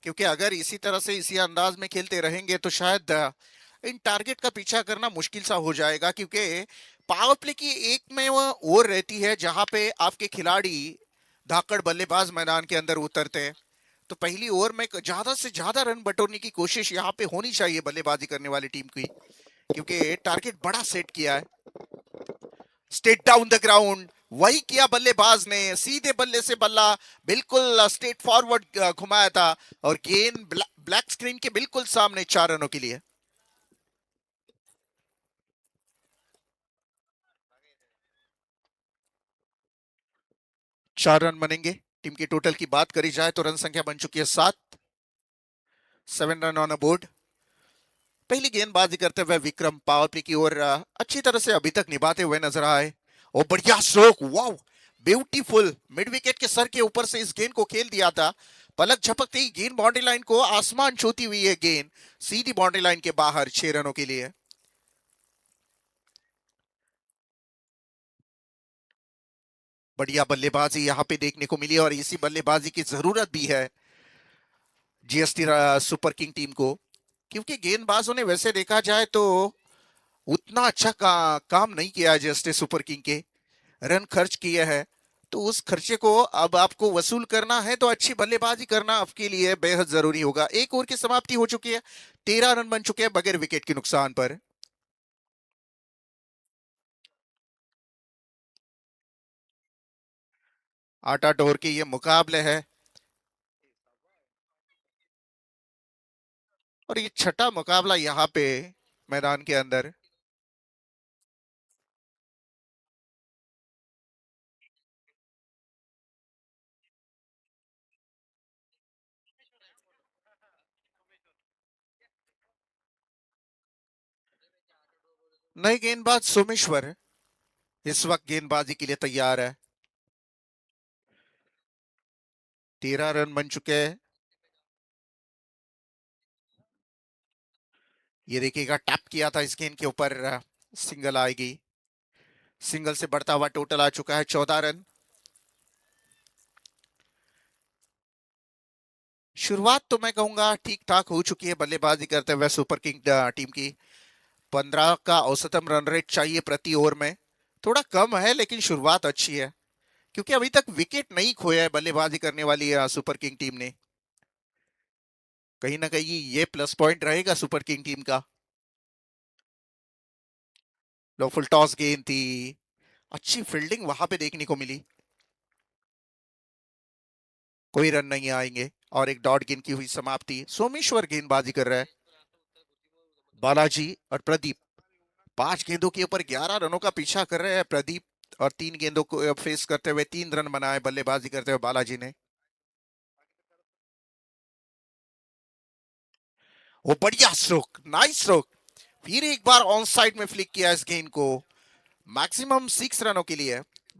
क्योंकि अगर इसी तरह से इसी अंदाज में खेलते रहेंगे तो शायद इन टारगेट का पीछा करना मुश्किल सा हो जाएगा, क्योंकि पावर प्ले की एक में वो ओवर रहती है जहां पे आपके खिलाड़ी धाकड़ बल्लेबाज मैदान के अंदर उतरते हैं। तो पहली ओवर में ज्यादा से ज्यादा रन बटोरने की कोशिश यहाँ पे होनी चाहिए बल्लेबाजी करने वाली टीम की, क्योंकि टारगेट बड़ा सेट किया है। स्ट्रेट डाउन द ग्राउंड, वही किया बल्लेबाज ने, सीधे बल्ले से बल्ला बिल्कुल स्ट्रेट फॉरवर्ड घुमाया था और गेंद ब्लैक स्क्रीन के बिल्कुल सामने 4 रनों के लिए। चार रन बनेंगे। टीम की टोटल की बात करी जाए तो रन संख्या बन चुकी है 7, 7 रन ऑन अ बोर्ड। पहली गेंदबाजी करते हुए विक्रम पावर प्ले की ओर अच्छी तरह से अभी तक निभाते हुए नजर आए। और बढ़िया stroke, wow beautiful, mid wicket के सर के ऊपर से इस गेंद को खेल दिया था। पलक झपकते ही गेंद बाउंड्री लाइन को आसमान छूती हुई है, गेंद सीधी बाउंड्री लाइन के बाहर 6 रनों के लिए। बढ़िया बल्लेबाजी यहाँ पे देखने को मिली और इसी बल्लेबाजी की जरूरत भी है जीएसटी सुपर किंग टीम को, क्योंकि गेंदबाजों ने वैसे देखा जाए तो उतना अच्छा काम नहीं किया है जीएसटी सुपर किंग के। रन खर्च किए हैं, तो उस खर्चे को अब आपको वसूल करना है तो अच्छी बल्लेबाजी करना आपके लिए बेहद जरूरी होगा। एक ओवर की समाप्ति हो चुकी है, 13 रन बन चुके हैं बगैर विकेट के नुकसान पर। 8-8 ओवर के ये मुकाबले है और ये छठा मुकाबला यहाँ पे मैदान के अंदर। नए गेंदबाज सोमेश्वर इस वक्त गेंदबाजी के लिए तैयार है। 13 रन बन चुके हैं। ये देखिएगा, टैप किया था इस गेंद के ऊपर, सिंगल आएगी। सिंगल से बढ़ता हुआ टोटल आ चुका है 14 रन। शुरुआत तो मैं कहूंगा ठीक ठाक हो चुकी है बल्लेबाजी करते हुए सुपर किंग टीम की। 15 का औसतम रन रेट चाहिए प्रति ओवर में, थोड़ा कम है लेकिन शुरुआत अच्छी है, क्योंकि अभी तक विकेट नहीं खोया है बल्लेबाजी करने वाली सुपर किंग टीम ने। कहीं ना कहीं ये प्लस पॉइंट रहेगा सुपर किंग टीम का। लो फुल टॉस गेंद थी, अच्छी फील्डिंग वहां पे देखने को मिली। कोई रन नहीं आएंगे और एक डॉट गेंद की हुई समाप्ति। सोमेश्वर गेंदबाजी कर रहा है। बालाजी और प्रदीप 5 गेंदों के ऊपर 11 रनों का पीछा कर रहे हैं प्रदीप, और 3 गेंदों को फेस करते हुए 3 रन बनाए बल्लेबाजी करते हुए बालाजी ने। वो बढ़िया स्ट्रोक, नाइस स्ट्रोक, फिर एक बार ऑन साइड में फ्लिक किया इस गेंद को, मैक्सिमम 6 रनों के लिए।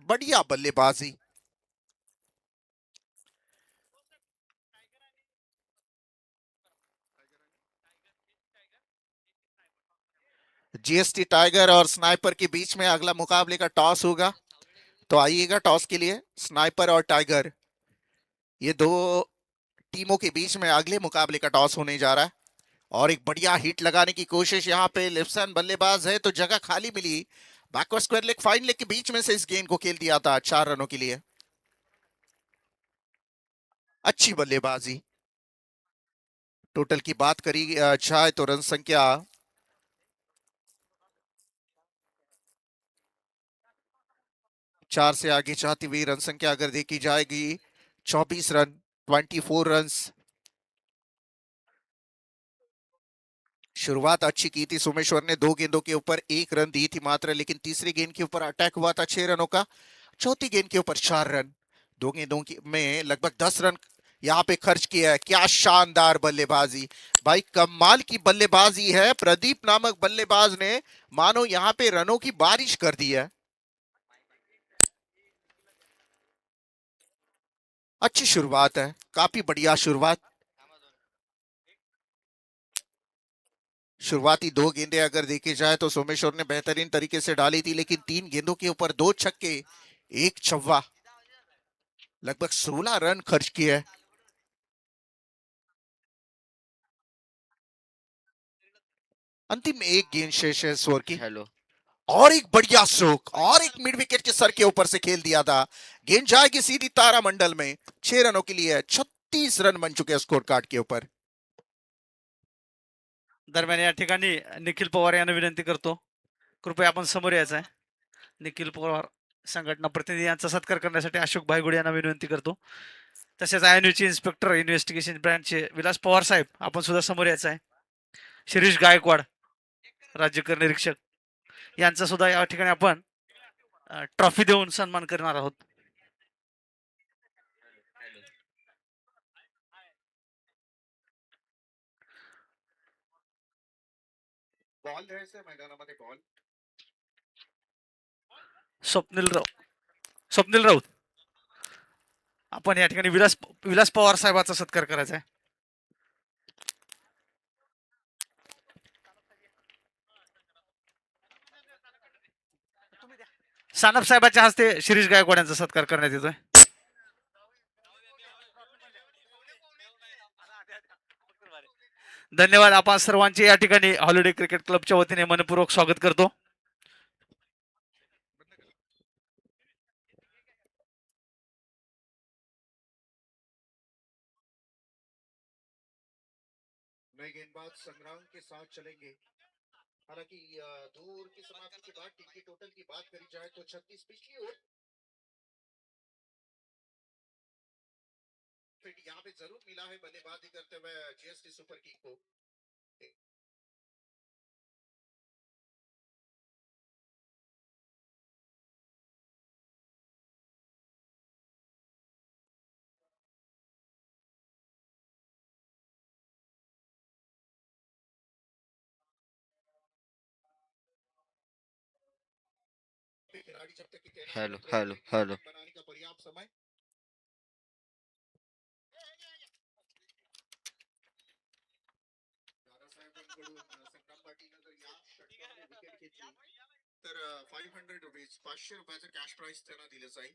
बढ़िया बल्लेबाजी। जीएसटी टाइगर और स्नाइपर के बीच में अगला मुकाबले का टॉस होगा, तो आइएगा टॉस के लिए। स्नाइपर और टाइगर, ये दो टीमों के बीच में अगले मुकाबले का टॉस होने जा रहा है। और एक बढ़िया हिट लगाने की कोशिश यहाँ पे, लेफ्ट हैंड बल्लेबाज है तो जगह खाली मिली। Backward square leg, fine leg के बीच में से इस गेंद को खेल दिया था 4 रनों के लिए। अच्छी बल्लेबाजी। टोटल की बात करी जाए तो रन संख्या 4 से आगे जाती हुई रन संख्या अगर देखी जाएगी 24 रन, 24 रन। शुरुआत अच्छी की थी सोमेश्वर ने, 2 गेंदों के ऊपर 1 रन दी थी मात्र, लेकिन तीसरी गेंद के ऊपर अटैक हुआ था 6 रनों का। चौथी गेंद के ऊपर 4 रन, 2 गेंदों में लगभग 10 रन यहाँ पे खर्च किया है। क्या शानदार बल्लेबाजी, भाई कमाल की बल्लेबाजी है प्रदीप नामक बल्लेबाज ने, मानो यहाँ पे रनों की बारिश कर दी है। अच्छी शुरुआत है, काफी बढ़िया शुरुआत। शुरुआती दो गेंदें अगर देखी जाए तो सोमेश्वर ने बेहतरीन तरीके से डाली थी, लेकिन 3 गेंदों के ऊपर 2 छक्के, 1 चौवा, लगभग 16 रन खर्च किए हैं। अंतिम एक गेंद शेष है इस ओवर की। हेलो। और एक बढ़िया स्ट्रोक, और एक मिड विकेट के सर के ऊपर से खेल दिया था। गेंद जाएगी सीधी तारामंडल में। 6 रनों के लिए 36 रन बन चुके हैं स्कोर कार्ड के ऊपर। दरम्यान या ठिकाणी निखिल पवार यांना विनंती करतो, कृपया आपण समोर यायचं आहे. निखिल पवार संघटना प्रतिनिधी यांचा सत्कार करण्यासाठी अशोक भाईगुडे यांना विनंती करतो. तसेच आयएनयूचे इन्स्पेक्टर इन्व्हेस्टिगेशन ब्रँचचे विलास पवार साहेब आपण सुद्धा समोर यायचं आहे. शिरीष गायकवाड राज्यकर निरीक्षक यांचा सुद्धा या ठिकाणी आपण ट्रॉफी देऊन सन्मान करणार आहोत. बॉल मैदानामध्ये बॉल. स्वप्नील राऊत आपण या ठिकाणी विलास पवार साहेबांचा सत्कार करायचा आहे. सानप साहेबांच्या हस्ते शिरीष गायकवाड यांचा सत्कार करण्यात येतोय. धन्यवाद. आपण सर्वांचे या ठिकाणी हॉलिडे क्रिकेट क्लबच्या वतीने मनपूर्वक स्वागत करतो. नए गेंदबाज संग्राम के साथ चलेंगे. हालांकि दो ओवर की समाप्ति के बाद टीम की टोटल की बात करी जाए तो 36 पिछली ओवर फिर यहाँ पे जरूर मिला है बल्लेबाजी करते हुए जीएसटी सुपर किंग को. खिलाड़ी जब तक कि हेलो हेलो हेलो। बनाने का पर्याप्त समय. दादासाहेबांकडून संग्राम पाटीलनं जर या षटकामध्ये विकेट घेतली तर 500 रुपीज, 500 रुपयाचं कॅश प्राइज त्यांना दिलं जाईल.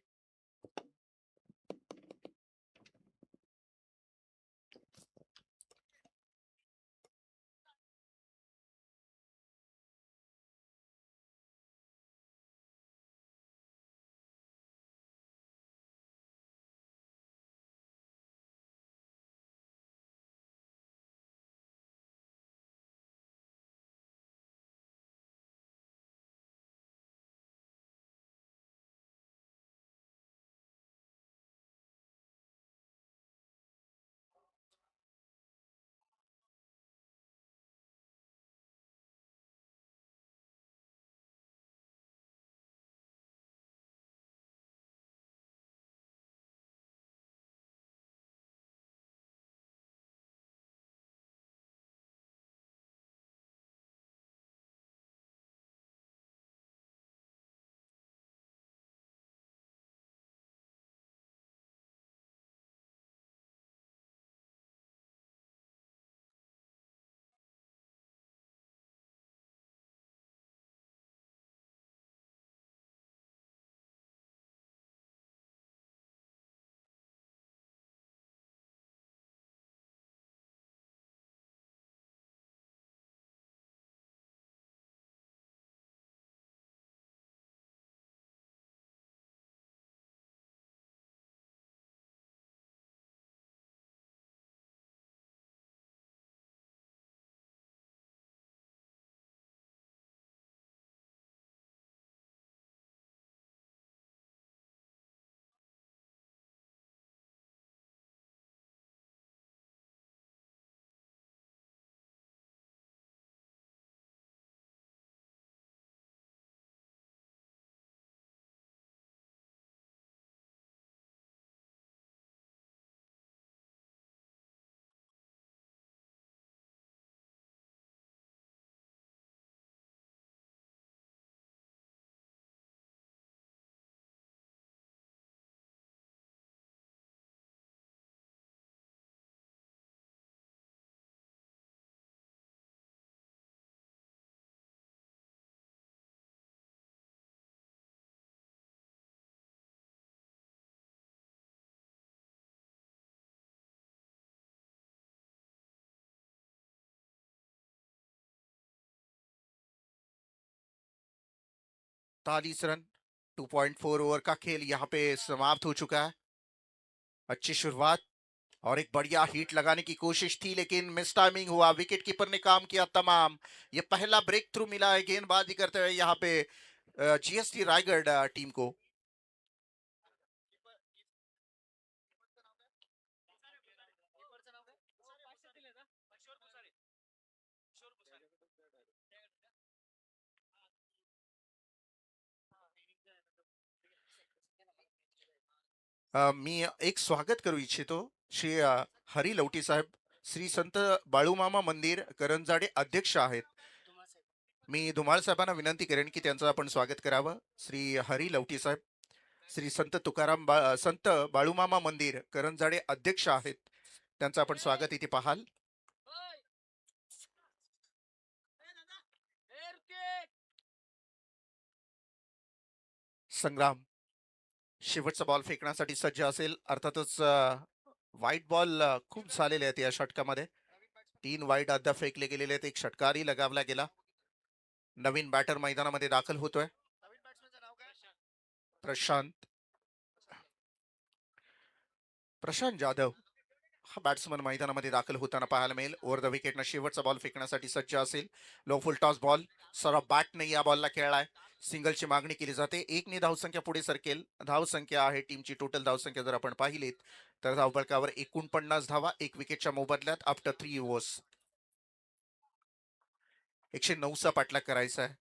47 रन। 2.4 ओवर का खेल यहाँ पे समाप्त हो चुका है। अच्छी शुरुआत और एक बढ़िया हिट लगाने की कोशिश थी, लेकिन मिस टाइमिंग हुआ। विकेट कीपर ने काम किया तमाम। ये पहला ब्रेक थ्रू मिला है गेंदबाजी करते हुए यहाँ पे जीएसटी रायगढ़ टीम को। मी एक स्वागत करू इच्छितो श्री हरी लवटी साहेब, श्री संत बाळूमामा मंदिर करंजाडे अध्यक्ष आहेत. मी धुमाळ साहेबांना विनंती करेन की त्यांचं आपण स्वागत करावं. श्री हरी लवटी साहेब, श्री संत संत बाळूमामा मंदिर करंजाडे अध्यक्ष आहेत, त्यांचं आपण स्वागत इथे पाहाल. संग्राम शेवटचा बॉल फेकण्यासाठी सज्ज असेल. अर्थातच व्हाईट बॉल खूप झालेले आहेत या षटकामध्ये. 3 वाईट अद्याप फेकले गेलेले आहेत. एक षटकारही लगावला गेला. नवीन बॅटर मैदानामध्ये दाखल होतोय. प्रशांत जाधव हा बॅट्समन मैदानामध्ये दाखल होताना पाहायला मिळेल. ओव्हर द विकेटनं शेवटचा बॉल फेकण्यासाठी सज्ज असेल. लो फुल टॉस बॉल सर्व बॅटने या बॉलला खेळलाय. सिंगलची मागणी केली जाते. 1 धावसंख्या पुढे सरकेल. धावसंख्या आहे टीमची टोटल धावसंख्या जर आपण पाहिलीत तर धावफलकावर 49 धावा, 1 विकेटच्या मोबदल्यात आफ्टर 3 ओव्हर्स. 109चा पाठलाग करायचा आहे.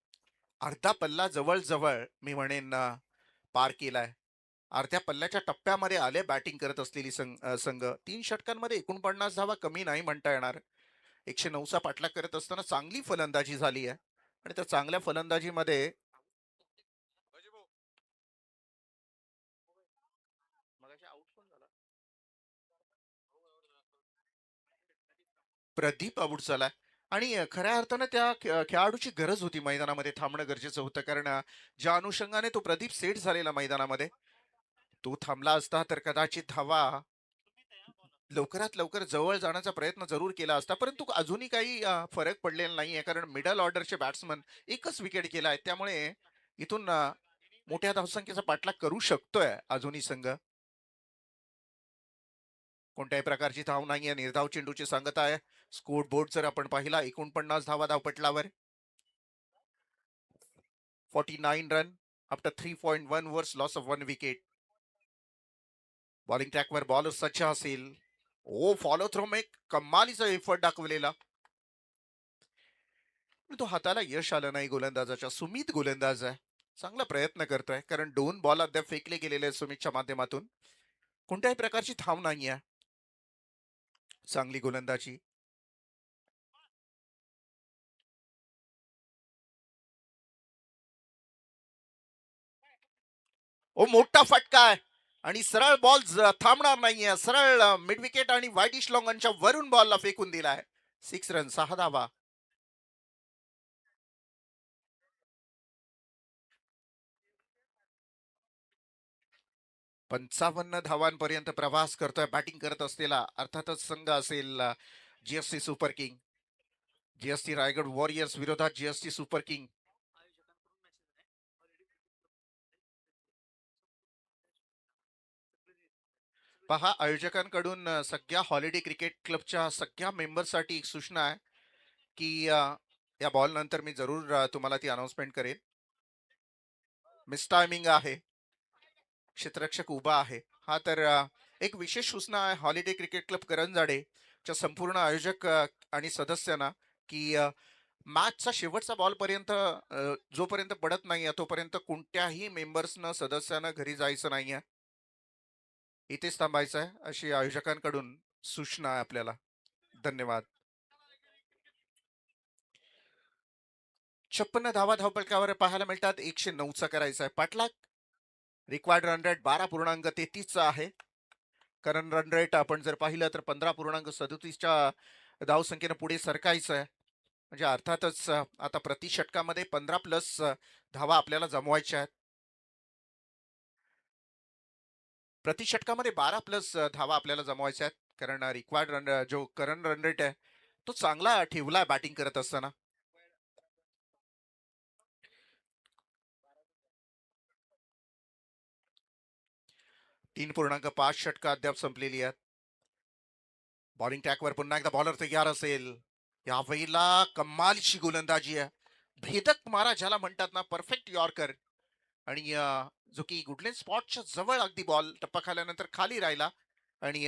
अर्धा पल्ला जवळ मी म्हणेन पार केलाय. अर्ध्या पल्ल्याच्या टप्प्यामध्ये आले बॅटिंग करत असलेली संघ. 3 षटकांमध्ये 49 धावा कमी नाही म्हणता येणार. 109चा पाठलाग करत असताना चांगली फलंदाजी झाली आहे आणि त्या चांगल्या फलंदाजीमध्ये प्रदीप आउट झालाय आणि खऱ्या अर्थानं त्या खेळाडूची गरज होती. मैदानामध्ये थांबणं गरजेचं होतं, कारण ज्या अनुषंगाने तो प्रदीप सेट झालेला मैदानामध्ये, तो थांबला असता तर कदाचित धावा लवकरात लवकर जवळ जाण्याचा प्रयत्न जरूर केला असता. परंतु अजूनही काही फरक पडलेला नाहीये, कारण मिडल ऑर्डरचे बॅट्समन एकच विकेट केला आहे. त्यामुळे इथून मोठ्या धावसंख्येचा पाठलाग करू शकतोय अजूनही संघ. कोणत्याही प्रकारची धाव नाहीये. निर्धाव चेंडूची सांगता आहे. स्कोर बोर्ड जर आपण पाहिला 49 धावा धावपटलावर. 49 run after 3.1 overs, loss of 1 wicket. Bowling ट्रॅकवर बॉलर सज्ज असेल. ओ फॉलो थ्रो एक कमालीचा एफर्ट दाखवलेला, तो हाताला यश आलं नाही गोलंदाजाच्या. सुमित गोलंदाज आहे, चांगला प्रयत्न करतोय, कारण 2 बॉल अद्याप फेकले गेलेले आहेत सुमितच्या माध्यमातून. कोणत्याही प्रकारची धाव नाहीये. चांगली गोलंदाजी. ओ मोठा फटका आहे आणि सरळ बॉल थांबणार नाहीये. सरळ मिड विकेट आणि वाईटिश लॉंगनच्या वरून बॉलला फेकून दिलाय. 6 रन, 6 धावा. 55 धावांपर्यंत प्रवास करतोय बॅटिंग करत असलेला अर्थातच संघ असेल GST super king. GST Raigad warriors विरोधात जीएसटी सुपर किंग. पहा, आयोजकांकडून सगळ्या हॉलिडे क्रिकेट क्लबच्या सगळ्या मेंबरसाठी एक सूचना आहे की या बॉल नंतर मी जरूर तुम्हाला ती अनाउन्समेंट करेन. मिस टायमिंग आहे, क्षेत्ररक्षक उभा आहे. हा तर एक विशेष सूचना आहे हॉलिडे क्रिकेट क्लब करंजाडे च्या संपूर्ण आयोजक आणि सदस्यांना की मॅचचा शेवटचा बॉल पर्यंत जोपर्यंत पडत नाहीये तोपर्यंत कोणत्याही मेंबर्सनं सदस्यांना घरी जायचं नाहीये, इथेच थांबायचं आहे, अशी आयोजकांकडून सूचना आहे आपल्याला. धन्यवाद. 56 धावा धावपलकावर पाहायला मिळतात. 109चा करायचा आहे पाठलाग. रिक्वायर्ड रन रेट 12.33 आहे. करंट रन रेट आपण जर पाहिलं तर 15.37च्या धावसंख्येनं पुढे सरकायचं आहे. म्हणजे अर्थातच आता प्रति षटकामध्ये 15+ धावा आपल्याला जमवायच्या आहेत. प्रति षटकामध्ये 12+ धावा आपल्याला जमवायच्या आहेत, कारण रिक्वायर्ड रन जो करंट रन रेट आहे तो चांगला ठेवला बॅटिंग करत असताना. 3.5 षटकं अद्याप संपलेली आहेत. बॉलिंग ट्रॅकवर पुन्हा एकदा बॉलर तयार असेल. यावेळेला कमालची गोलंदाजी आहे. भेदक मारा ज्याला म्हणतात ना, परफेक्ट यॉर्कर. आणि जो की गुडलेन स्पॉटच्या जवळ अगदी बॉल टप्पा खाल्यानंतर खाली राहिला. आणि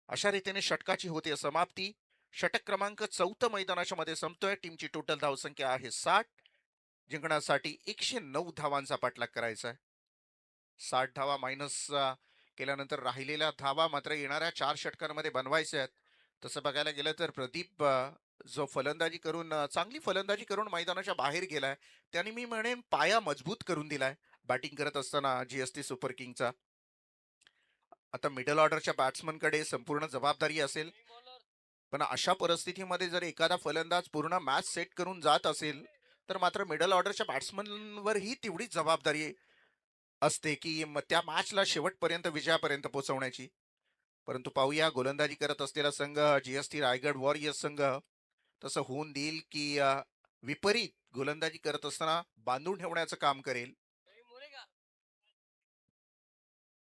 अशा रीतीने षटकाची होते समाप्ती. षटक क्रमांक 4 मैदानाच्या मध्ये संपतोय. टीमची टोटल धावसंख्या आहे 60. जिंकण्यासाठी 109 धावांचा पाठलाग करायचा आहे. 60 धावा मायनस केल्यानंतर राहिलेल्या धावा मात्र येणाऱ्या 4 षटकांमध्ये बनवायच्या आहेत. तसं बघायला गेलं तर प्रदीप जो फलंदाजी करून चांगली फलंदाजी करून मैदानाच्या बाहेर गेलाय, त्याने मी म्हणेन पाया मजबूत करून दिलाय बॅटिंग करत असताना जीएसटी सुपर किंगचा. आता मिडल ऑर्डरच्या बॅट्समनकडे संपूर्ण जबाबदारी असेल, पण अशा परिस्थितीमध्ये जर एखादा फलंदाज पूर्ण मॅच सेट करून जात असेल तर मात्र मिडल ऑर्डरच्या बॅट्समनवर ही तेवढीच जबाबदारी असते की त्या मॅचला शेवटपर्यंत विजयापर्यंत पोहोचवण्याची. परंतु पाहूया गोलंदाजी करत असलेला संघ जीएसटी रायगड वॉरियर्स संघ तसं होऊन देईल की विपरीत गोलंदाजी करत असताना बांधून ठेवण्याचं काम करेल.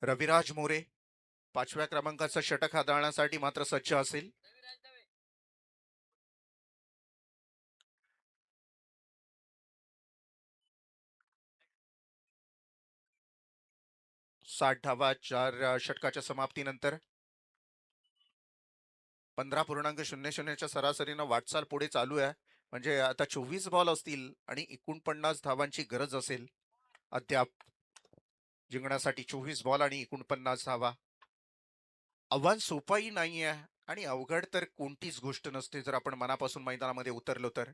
रविराज मोरे 5व्या क्रमांकाचं षटक हाताळण्यासाठी मात्र सज्ज असेल. साठ धावा 4 षटकाच्या समाप्तीनंतर 15.00च्या सरासरीनं वाटचाल पुढे चालू आहे. म्हणजे आता 24 बॉल असतील आणि 49 धावांची गरज असेल अद्याप जिंकण्यासाठी. 24 बॉल आणि 49 धावा. आव्हान सोपाही नाहीये आणि अवघड तर कोणतीच गोष्ट नसते जर आपण मनापासून मैदानामध्ये उतरलो तर.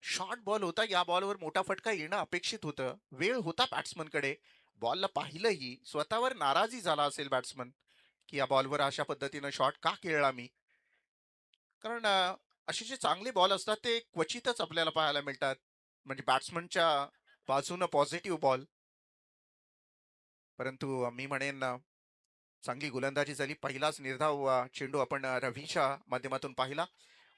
शॉर्ट बॉल होता, या बॉलवर मोठा फटका येणं अपेक्षित होतं. वेळ होता बॅट्समनकडे. बॉलला पाहिलंही, स्वतःवर नाराजी झाला असेल बॅट्समन की या बॉलवर अशा पद्धतीनं शॉट का खेळला मी. कारण असे जे चांगले बॉल असतात ते क्वचितच आपल्याला पाहायला मिळतात, म्हणजे बॅट्समनच्या बाजूनं पॉझिटिव्ह बॉल. परंतु मी म्हणेन चांगली गोलंदाजी झाली. पहिलाच निर्धाव चेंडू आपण रवीच्या माध्यमातून पाहिला.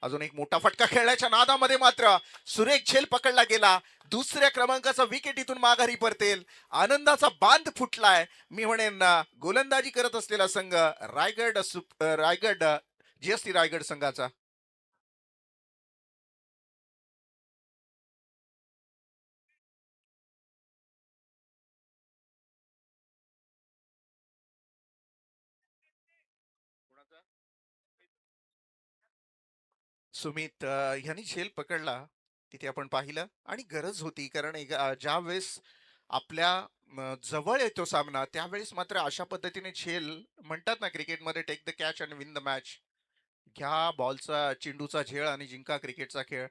अजून एक मोठा फटका खेळण्याच्या नादामध्ये मात्र सुरेख झेल पकडला गेला. दुसऱ्या क्रमांकाचा विकेट इथून माघारी परतेल. आनंदाचा बांध फुटलाय. मी म्हणेन गोलंदाजी करत असलेला संघ रायगड जीएसटी रायगड संघाचा. सुमित यांनी झेल पकडला तिथे आपण पाहिलं आणि गरज होती. कारण ज्या वेळेस आपल्या जवळ येतो सामना त्यावेळेस मात्र अशा पद्धतीने झेल म्हणतात ना क्रिकेटमध्ये, take the catch and win the match. घ्या बॉलचा चेंडूचा झेल आणि जिंका क्रिकेटचा खेळ.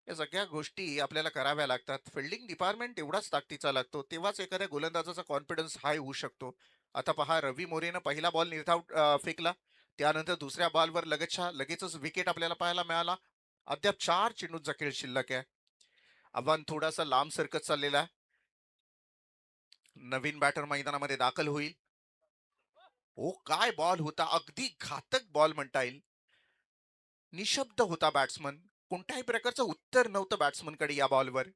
या सगळ्या गोष्टी आपल्याला कराव्या लागतात. फिल्डिंग डिपार्टमेंट एवढाच ताकदीचा लागतो, तेव्हाच एखाद्या गोलंदाजाचा कॉन्फिडन्स हाय होऊ शकतो. आता पहा, रवी मोरेनं पहिला बॉल निर्धाव फेकला. त्यानंतर दुसऱ्या बॉलवर लगेचच विकेट आपल्याला पाहायला मिळाला. अद्याप 4 चेंडूंचा खेळ शिल्लक आहे. आव्हान थोडासा लांब सरकत चाललेला आहे. नवीन बॅटर मैदानामध्ये दाखल होईल. ओ काय बॉल होता, अगदी घातक बॉल म्हणता येईल. निशब्द होता बॅट्समन. कोणत्याही प्रकारचं उत्तर नव्हतं बॅट्समनकडे या बॉलवर.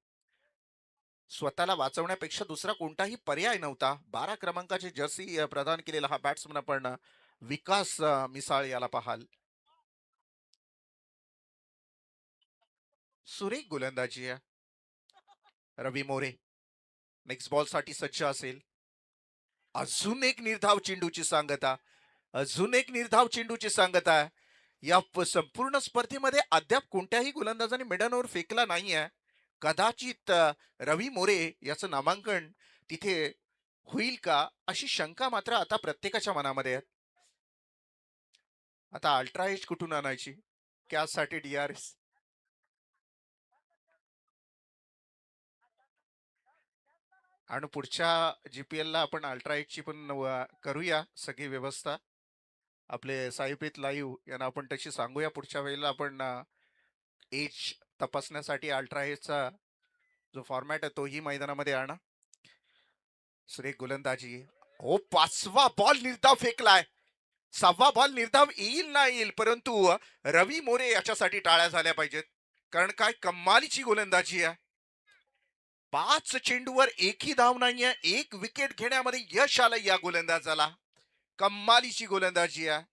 स्वतःला वाचवण्यापेक्षा दुसरा कोणताही पर्याय नव्हता. 12 क्रमांकाचे जर्सी प्रदान केलेला हा बॅट्समन आपण विकास मिसाळ याला पाहाल. सुरेख गोलंदाजी आहे. रवी मोरे नेक्स्ट बॉल साठी सज्ज असेल. अजून एक निर्धाव चेंडूची सांगता, अजून एक निर्धाव चेंडूची सांगता. या संपूर्ण स्पर्धेमध्ये अद्याप कोणत्याही गोलंदाजाने मिडन ओव्हर फेकला नाहीये. कदाचित रवी मोरे याचं नामांकन तिथे होईल का अशी शंका मात्र आता प्रत्येकाच्या मनामध्ये आहे. आता अल्ट्रा एज कुठून आणायची, त्यासाठी डीआरएस. आणि पुढच्या जीपीएल ला आपण अल्ट्रा एजची पण करूया सगळी व्यवस्था. आपले साईप्रीत लाईव्ह यांना आपण तशी सांगूया. पुढच्या वेळेला आपण एज तपासण्यासाठी अल्ट्रा एजचा जो फॉर्मॅट आहे तोही मैदानामध्ये आणा. सुरेख गोलंदाजी. हो, 5वा बॉल निर्धाव फेकलाय. 6वा बॉल निर्धाव येईल ना येईल, परंतु रवी मोरे याच्यासाठी टाळ्या झाल्या पाहिजेत. कारण काय कमालीची गोलंदाजी आहे. 5 चेंडूवर एकही धाव नाहीये. एक विकेट घेण्यामध्ये यश आलं या गोलंदाजाला. कमालीची गोलंदाजी आहे.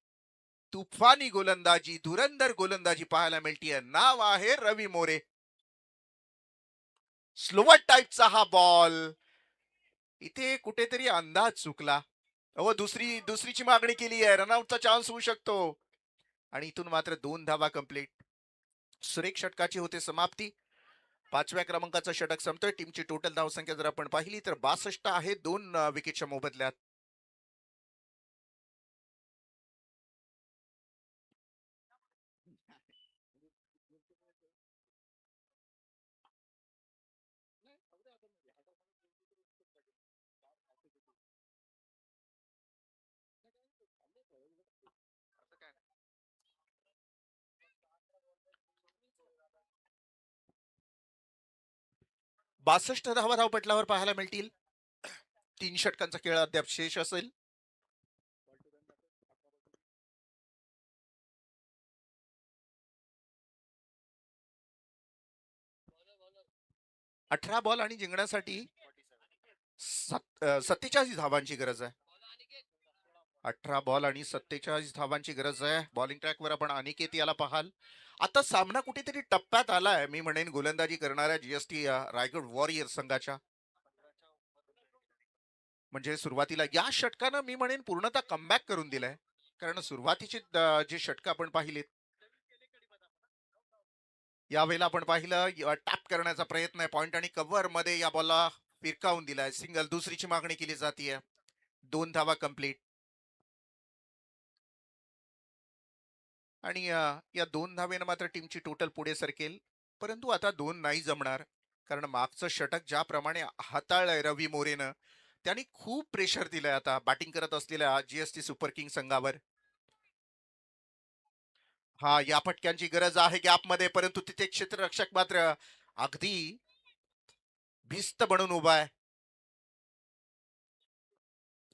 तुफानी गोलंदाजी, धुरंधर गोलंदाजी पाहायला मिळतीये. नाव आहे रवी मोरे. स्लोवर टाईपचा हा बॉल. इथे कुठेतरी अंदाज चुकला. दुसरीची मागणी केली आहे. रनआउटचा चान्स होऊ शकतो. आणि इथून मात्र 2 धावा कंप्लीट. सुरेख षटकाची होते समाप्ती. 5व्या क्रमांकाचं षटक संपतोय. टीमची टोटल धावसंख्या जर आपण पाहिली तर 62 आहे 2 विकेटच्या मोबदल्यात. बासष्ट धावा धावपटलावर पाहायला मिळतील. 3 षटकांचा खेळ अद्याप शेष असेल. अठरा बॉल आणि जिंकण्यासाठी 47 धावांची गरज आहे. 18 बॉल आणि 47 धावांची गरज आहे. बॉलिंग ट्रॅकवर आपण अनिकेत याला पाहाल. आता सामना कुठेतरी टप्प्यात आलाय मी म्हणेन गोलंदाजी करणाऱ्या जीएसटी रायगड वॉरियर संघाच्या. म्हणजे सुरुवातीला या षटकानं मी म्हणेन पूर्णतः कमबॅक करून दिलाय. कारण सुरुवातीचे जे षटक आपण पाहिलेत यावेळेला आपण पाहिलं टॅप करण्याचा प्रयत्न आहे. पॉइंट आणि कव्हर मध्ये या बॉलला फिरकावून दिलाय. सिंगल. दुसरीची मागणी केली जाते. 2 धावा कंप्लीट. आणि या 2 धावेनं मात्र टीमची टोटल पुढे सरकेल. परंतु आता 2 नाही जमणार. कारण मागचं षटक ज्याप्रमाणे हाताळलंय रवी मोरेनं त्यांनी खूप प्रेशर दिलंय आता बॅटिंग करत असलेल्या जीएसटी सुपर किंग संघावर. हा या फटक्यांची गरज आहे गॅपमध्ये. परंतु तिथे क्षेत्ररक्षक मात्र अगदी भिस्त बनून उभा आहे.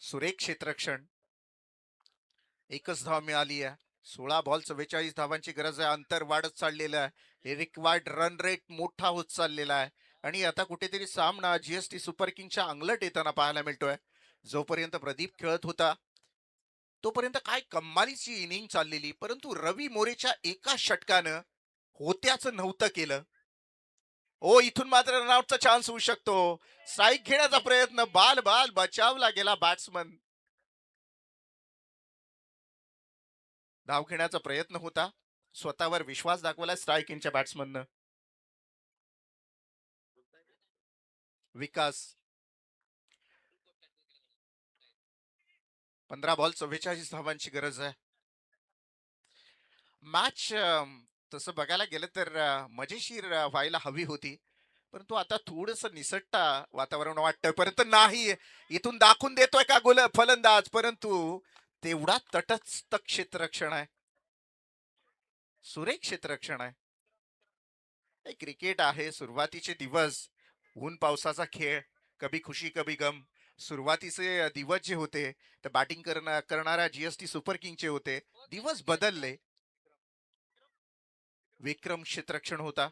सुरेख क्षेत्ररक्षण. एकच धाव मिळाली आहे. 16 बॉल 44 धावांची गरज आहे. अंतर वाढत चाललेलं आहे. रिक्वायर्ड रन रेट मोठा होत चाललेला आहे. आणि आता कुठेतरी सामना जीएसटी सुपर किंगच्या अंगलट येताना पाहायला मिळतोय. जोपर्यंत प्रदीप खेळत होता तोपर्यंत काय कमालीची इनिंग चाललेली. परंतु रवी मोरेच्या एका षटकानं होत्याचं नव्हतं केलं. इथून मात्र रनआउटचा चान्स होऊ शकतो. स्ट्राईक घेण्याचा प्रयत्न. बाल बचावला गेला बॅट्समन. धाव घेण्याचा प्रयत्न होता. स्वतःवर विश्वास दाखवला स्ट्राईक इनच्या बॅट्समननं. विकास. 15 बॉल 44 धावांची गरज आहे. मॅच तसं बघायला गेलं तर मजेशीर व्हायला हवी होती. परंतु आता थोडस निसट्टा वातावरण वाटतंय. परंतु नाही. इथून दाखवून देतोय का फलंदाज. परंतु तेवढा तटस्थ क्षेत्ररक्षण आहे. सुरेख क्षेत्ररक्षण आहे. क्रिकेट आहे. सुरुवातीचे दिवस ऊन पावसाचा खेळ. कभी खुशी कभी गम. सुरुवातीचे दिवस जे होते तर बॅटिंग करणाऱ्या जीएसटी सुपर किंगचे होते. दिवस बदलले. विक्रम क्षेत्ररक्षण होता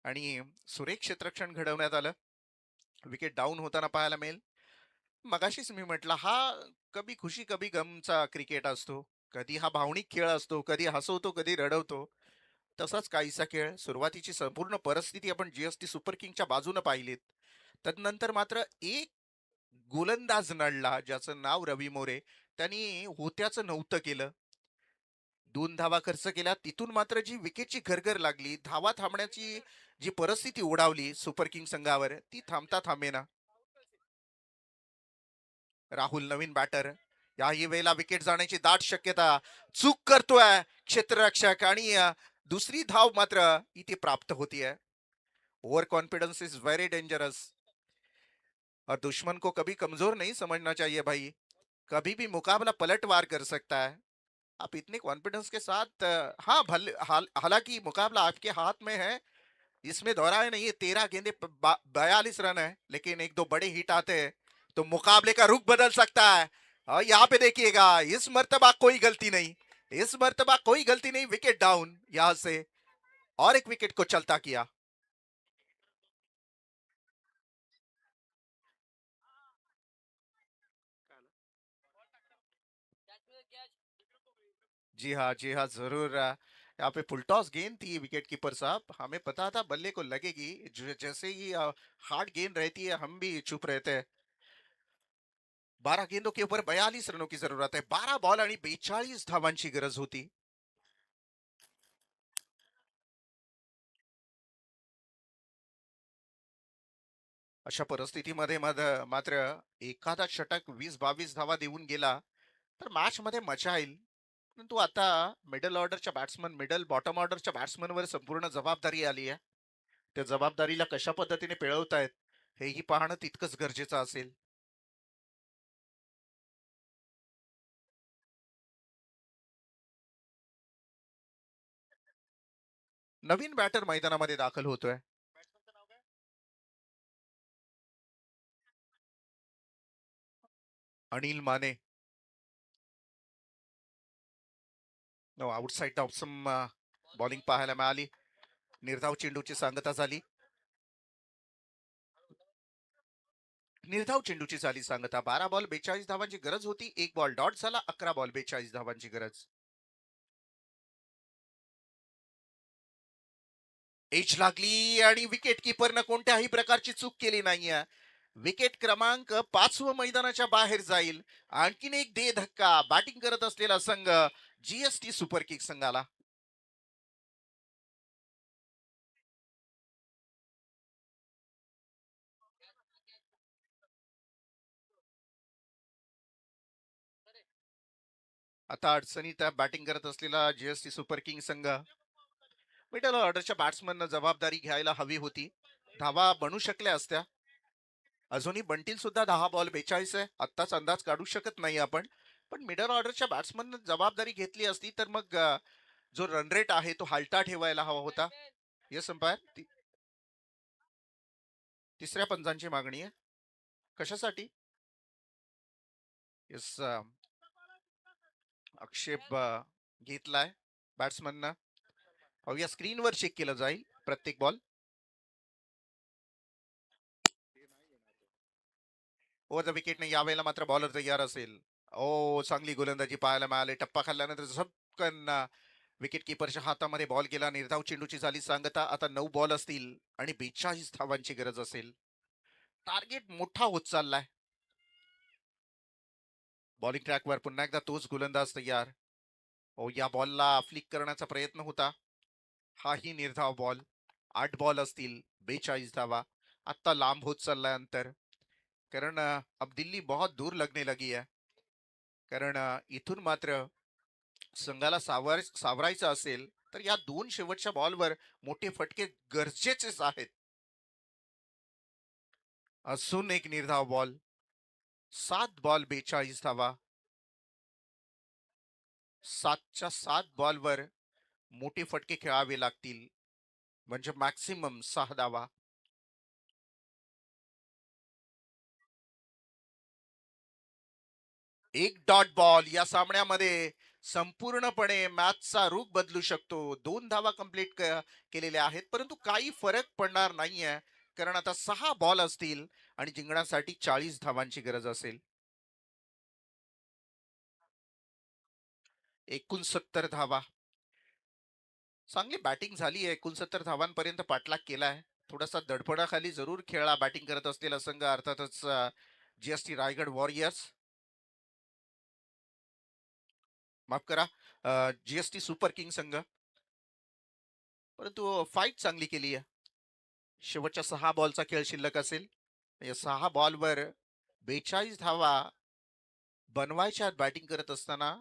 आणि सुरेख क्षेत्ररक्षण घडवण्यात आलं. विकेट डाऊन होताना पाहायला मिळेल. मगाशीच मी म्हटलं हा कभी खुशी कभी गमचा क्रिकेट असतो. कधी हा भावनिक खेळ असतो. कधी हसवतो कधी रडवतो. तसाच काहीसा खेळ. सुरुवातीची संपूर्ण परिस्थिती आपण जीएसटी सुपर किंगच्या बाजूने पाहिलीत. तदनंतर मात्र एक गोलंदाज नडला ज्याचं नाव रवी मोरे. त्यांनी होत्याचं नव्हतं केलं. 2 धावा खर्च केल्या. तिथून मात्र जी विकेटची घरघर लागली. धावा थांबण्याची जी परिस्थिती ओढावली सुपर किंग संघावर ती थांबता थांबेना. राहुल नवीन बॅटर. याही वेळेला विकेट जाण्याची दाट शक्यता. चूक करतोय क्षेत्ररक्षक आणि दुसरी धाव मात्र इथे प्राप्त होतीये. Over confidence is very dangerous और दुश्मन को कभी कमजोर नहीं समझना चाहिए भाई. कभी भी मुकाबला पलटवार कर सकता है. आप इतने कॉन्फिडेंस के साथ हाँ हालांकि मुकाबला आपके हाथ में है. इसमें दोहराए नहीं है. 13 गेंदे 42 रन है. लेकिन एक दो बड़े हिट आते हैं तो मुकाबले का रुख बदल सकता है. और यहाँ पे देखिएगा इस मर्तबा कोई गलती नहीं. इस मर्तबा कोई गलती नहीं. विकेट डाउन यहां से और एक विकेट को चलता किया. जी हाँ, ज़रूर। यहाँ पे फुल टॉस गेंद थी विकेट कीपर साहब। हमें पता था बल्ले को लगेगी। जैसे ही हार्ड गेंद रहती है, हम भी चुप रहते हैं। 12 गेंदों के ऊपर 42 रनों की जरूरत है। 12 बॉल आणि 42 धावांची गरज होती. अशा परिस्थितीमध्ये मात्र एखादा षटक 20-22 धावा देऊन गेला तर मॅच मध्ये मजा येईल. परंतु आता मिडल ऑर्डरच्या बॅट्समन, मिडल बॉटम ऑर्डरच्या बॅट्समनवर संपूर्ण जबाबदारी आली आहे. त्या जबाबदारीला कशा पद्धतीने पेळवतायत हेही पाहणं तितकंच गरजेचं असेल. नवीन बॅटर मैदानामध्ये दाखल होतोय. Anil Mane. Outside option bowling पाहायला मिळाली. निर्धाव चेंडूची सांगता झाली. निर्धाव चेंडूची झाली सांगता. 12 बॉल 42 धावांची गरज होती. एक बॉल डॉट झाला. 11 बॉल 42 धावांची गरज. एज लागली आणि विकेट किपरनं कोणत्याही प्रकारची चूक केली नाहीये. विकेट क्रमांक 5 मैदानाच्या बाहेर जाईल. आणखीन एक दे धक्का बॅटिंग करत असलेला संघ जीएसटी सुपर किंग्स संघाला. आता अडचणीत बॅटिंग करत असलेला जीएसटी सुपर किंग संघ मिडल ऑर्डरच्या बॅट्समन जबाबदारी घ्यायला हवी होती. धावा बनू शकल्या असत्या. अजूनही बनतील सुद्धा 10 बॉल 42 आहे. आत्ताच अंदाज काढू शकत नाही आपण. पण मिडल ऑर्डरच्या बॅट्समन जबाबदारी घेतली असती तर मग जो रन रेट आहे तो हालता ठेवायला हवा होता. Yes umpire. तिसऱ्या पंचांची मागणी आहे. कशासाठी? येस. आक्षेप घेतलाय बॅट्समननं. पाहूया स्क्रीनवर चेक केलं जाईल प्रत्येक बॉल. ओव्हर द विकेटने यावेळेला मात्र बॉलर तयार असेल. ओ चांगली गोलंदाजी पाहायला मिळाली. टप्पा खाल्ल्यानंतर झपकन विकेट किपरच्या हातामध्ये बॉल गेला. निर्धाव चेंडूची झाली सांगता. आता 9 बॉल असतील आणि 42 धावांची गरज असेल. टार्गेट मोठा होत चाललाय. बॉलिंग ट्रॅकवर पुन्हा एकदा तोच गोलंदाज तयार. ओ या बॉलला फ्लिक करण्याचा प्रयत्न होता. हाही निर्धाव बॉल. 8 बॉल असतील 42 धावा. आता लांब होत चाललाय अंतर. कारण अब दिल्ली बहुत दूर लगने लगी है. कारण इथून मात्र संघाला सावरायचं असेल तर या दोन शेवटच्या बॉलवर मोठे फटके गरजेचेच आहेत. अजून एक निर्धाव बॉल. 7 बॉल 42 धावा. 7च्या 7 बॉलवर मोठे फटके खेळावे लागतील. म्हणजे मॅक्सिमम 6 धावा. एक डॉट बॉल या सामन्यामध्ये संपूर्णपणे मॅचचा रूप बदलू शकतो. 2 धावा कंप्लीट केलेल्या आहेत परंतु काही फरक पडणार नाहीये. कारण आता 6 बॉल असतील आणि जिंकण्यासाठी 40 धावांची गरज असेल. 69 धावा. चांगली बॅटिंग झाली आहे. 69 धावांपर्यंत पाठलाग केलाय. थोडासा दडपणाखाली जरूर खेळला बॅटिंग करत असलेला संघ अर्थातच जीएसटी रायगड वॉरियर्स. माफ करा, जीएसटी सुपर किंग संघ. परंतु फाईट चांगली केली आहे. शेवटच्या 6 बॉलचा खेळ शिल्लक असेल. या 6 बॉलवर 42 धावा बनवायच्या बॅटिंग करत असताना.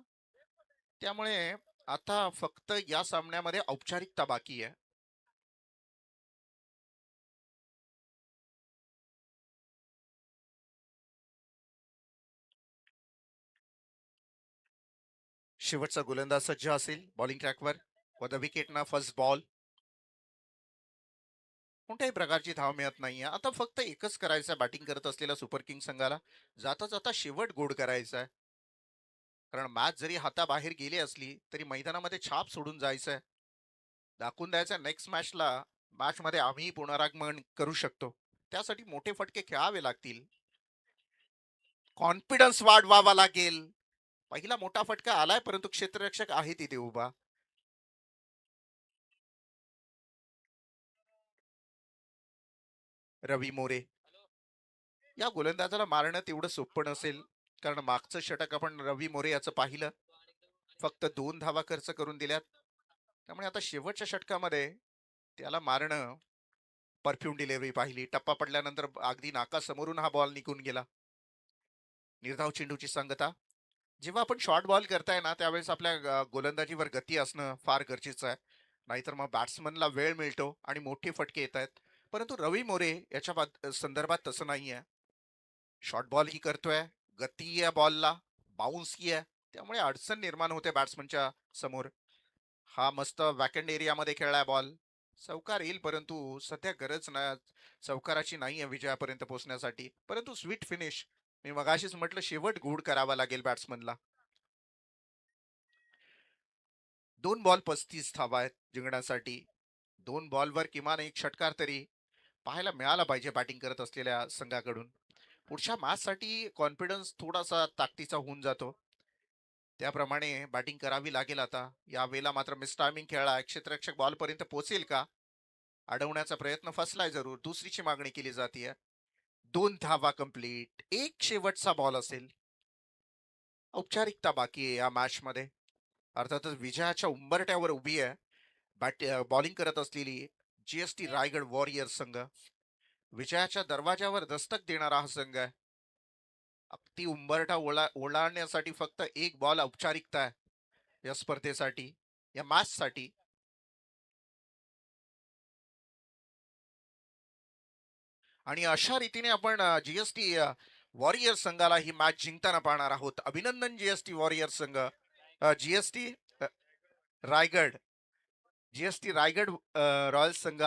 त्यामुळे आता फक्त या सामन्यामध्ये औपचारिकता बाकी आहे. शेवटचा गोलंदाज सज्ज असेल बॉलिंग ट्रॅकवर. व द विकेट ना फर्स्ट बॉल. कोणत्याही प्रकारची धाव मिळत नाहीये. आता फक्त एकच करायचं बॅटिंग करत असलेल्या सुपर किंग संघाला. जाता जाता शेवट गोड करायचा आहे. कारण मॅच जरी हाताबाहेर गेली असली तरी मैदानामध्ये छाप सोडून जायचंय. दाखवून द्यायचं नेक्स्ट मॅच मध्ये आम्ही पुनरागमन करू शकतो. त्यासाठी मोठे फटके खेळावे लागतील. कॉन्फिडन्स वाढवावा लागेल. पहिला मोठा फटका आलाय परंतु क्षेत्ररक्षक आहे तिथे उभा. रवी मोरे या गोलंदाजाला मारणं तेवढं सोपं नसेल, कारण मागचं षटक आपण रवी मोरे याचं पाहिलं, फक्त 2 धावा खर्च करून दिल्यात. त्यामुळे आता शेवटच्या षटकामध्ये त्याला मारणं, परफ्यूम डिलिव्हरी पाहिली, टप्पा पडल्यानंतर अगदी नाकासमोरून हा बॉल निघून गेला. निर्धाव चेंडूची संगता. जेव्हा आपण शॉर्ट बॉल करताय ना त्यावेळेस आपल्या गोलंदाजीवर गती असणं फार गरजेचं आहे, नाहीतर मग बॅट्समनला वेळ मिळतो आणि मोठे फटके येत आहेत. परंतु रवी मोरे याच्या संदर्भात तसं नाही आहे. शॉर्ट बॉल ही करतोय, गती आहे बॉलला, बाउन्स ही आहे, त्यामुळे अडचण निर्माण होते बॅट्समनच्या समोर. हा मस्त वॅकंड एरियामध्ये खेळलाय बॉल, चौकार येईल परंतु सध्या गरज ना चौकाराची नाही आहे विजयापर्यंत पोहोचण्यासाठी. परंतु स्वीट फिनिश, मी मगाशीच म्हटलं शेवट गुड करावा लागेल बॅट्समनला. 2 बॉल 35 धावा आहेत जिंकण्यासाठी. 2 बॉलवर किमान एक षटकार तरी पाहायला मिळाला पाहिजे बॅटिंग करत असलेल्या संघाकडून. पुढच्या मॅचसाठी कॉन्फिडन्स थोडासा ताकदीचा होऊन जातो, त्याप्रमाणे बॅटिंग करावी लागेल. आता यावेळेला मात्र मिस टायमिंग खेळला, क्षेत्ररक्षक बॉल पर्यंत पोहोचेल का, अडवण्याचा प्रयत्न फसलाय जरूर. दुसरीची मागणी केली जाते. 2 धावा कंप्लीट, एक शेवटचा बॉल असेल. औपचारिकता बाकी आहे या मॅच मध्ये. अर्थातच विजयाच्या उंबरट्यावर उभी आहे बॉलिंग करत असलेली जीएसटी रायगड वॉरियर संघ. विजयाच्या दरवाजावर दस्तक देणारा हा संघ आहे. अगदी उंबरठा ओलांडण्यासाठी फक्त एक बॉल औपचारिकता आहे या स्पर्धेसाठी, या मॅच साठी. आणि अशा रीतीने आपण जीएसटी वॉरियर संघाला ही मॅच जिंकताना पाहणार आहोत. अभिनंदन जीएसटी वॉरियर संघ. GST Raigad, GST Raigad Royals संघ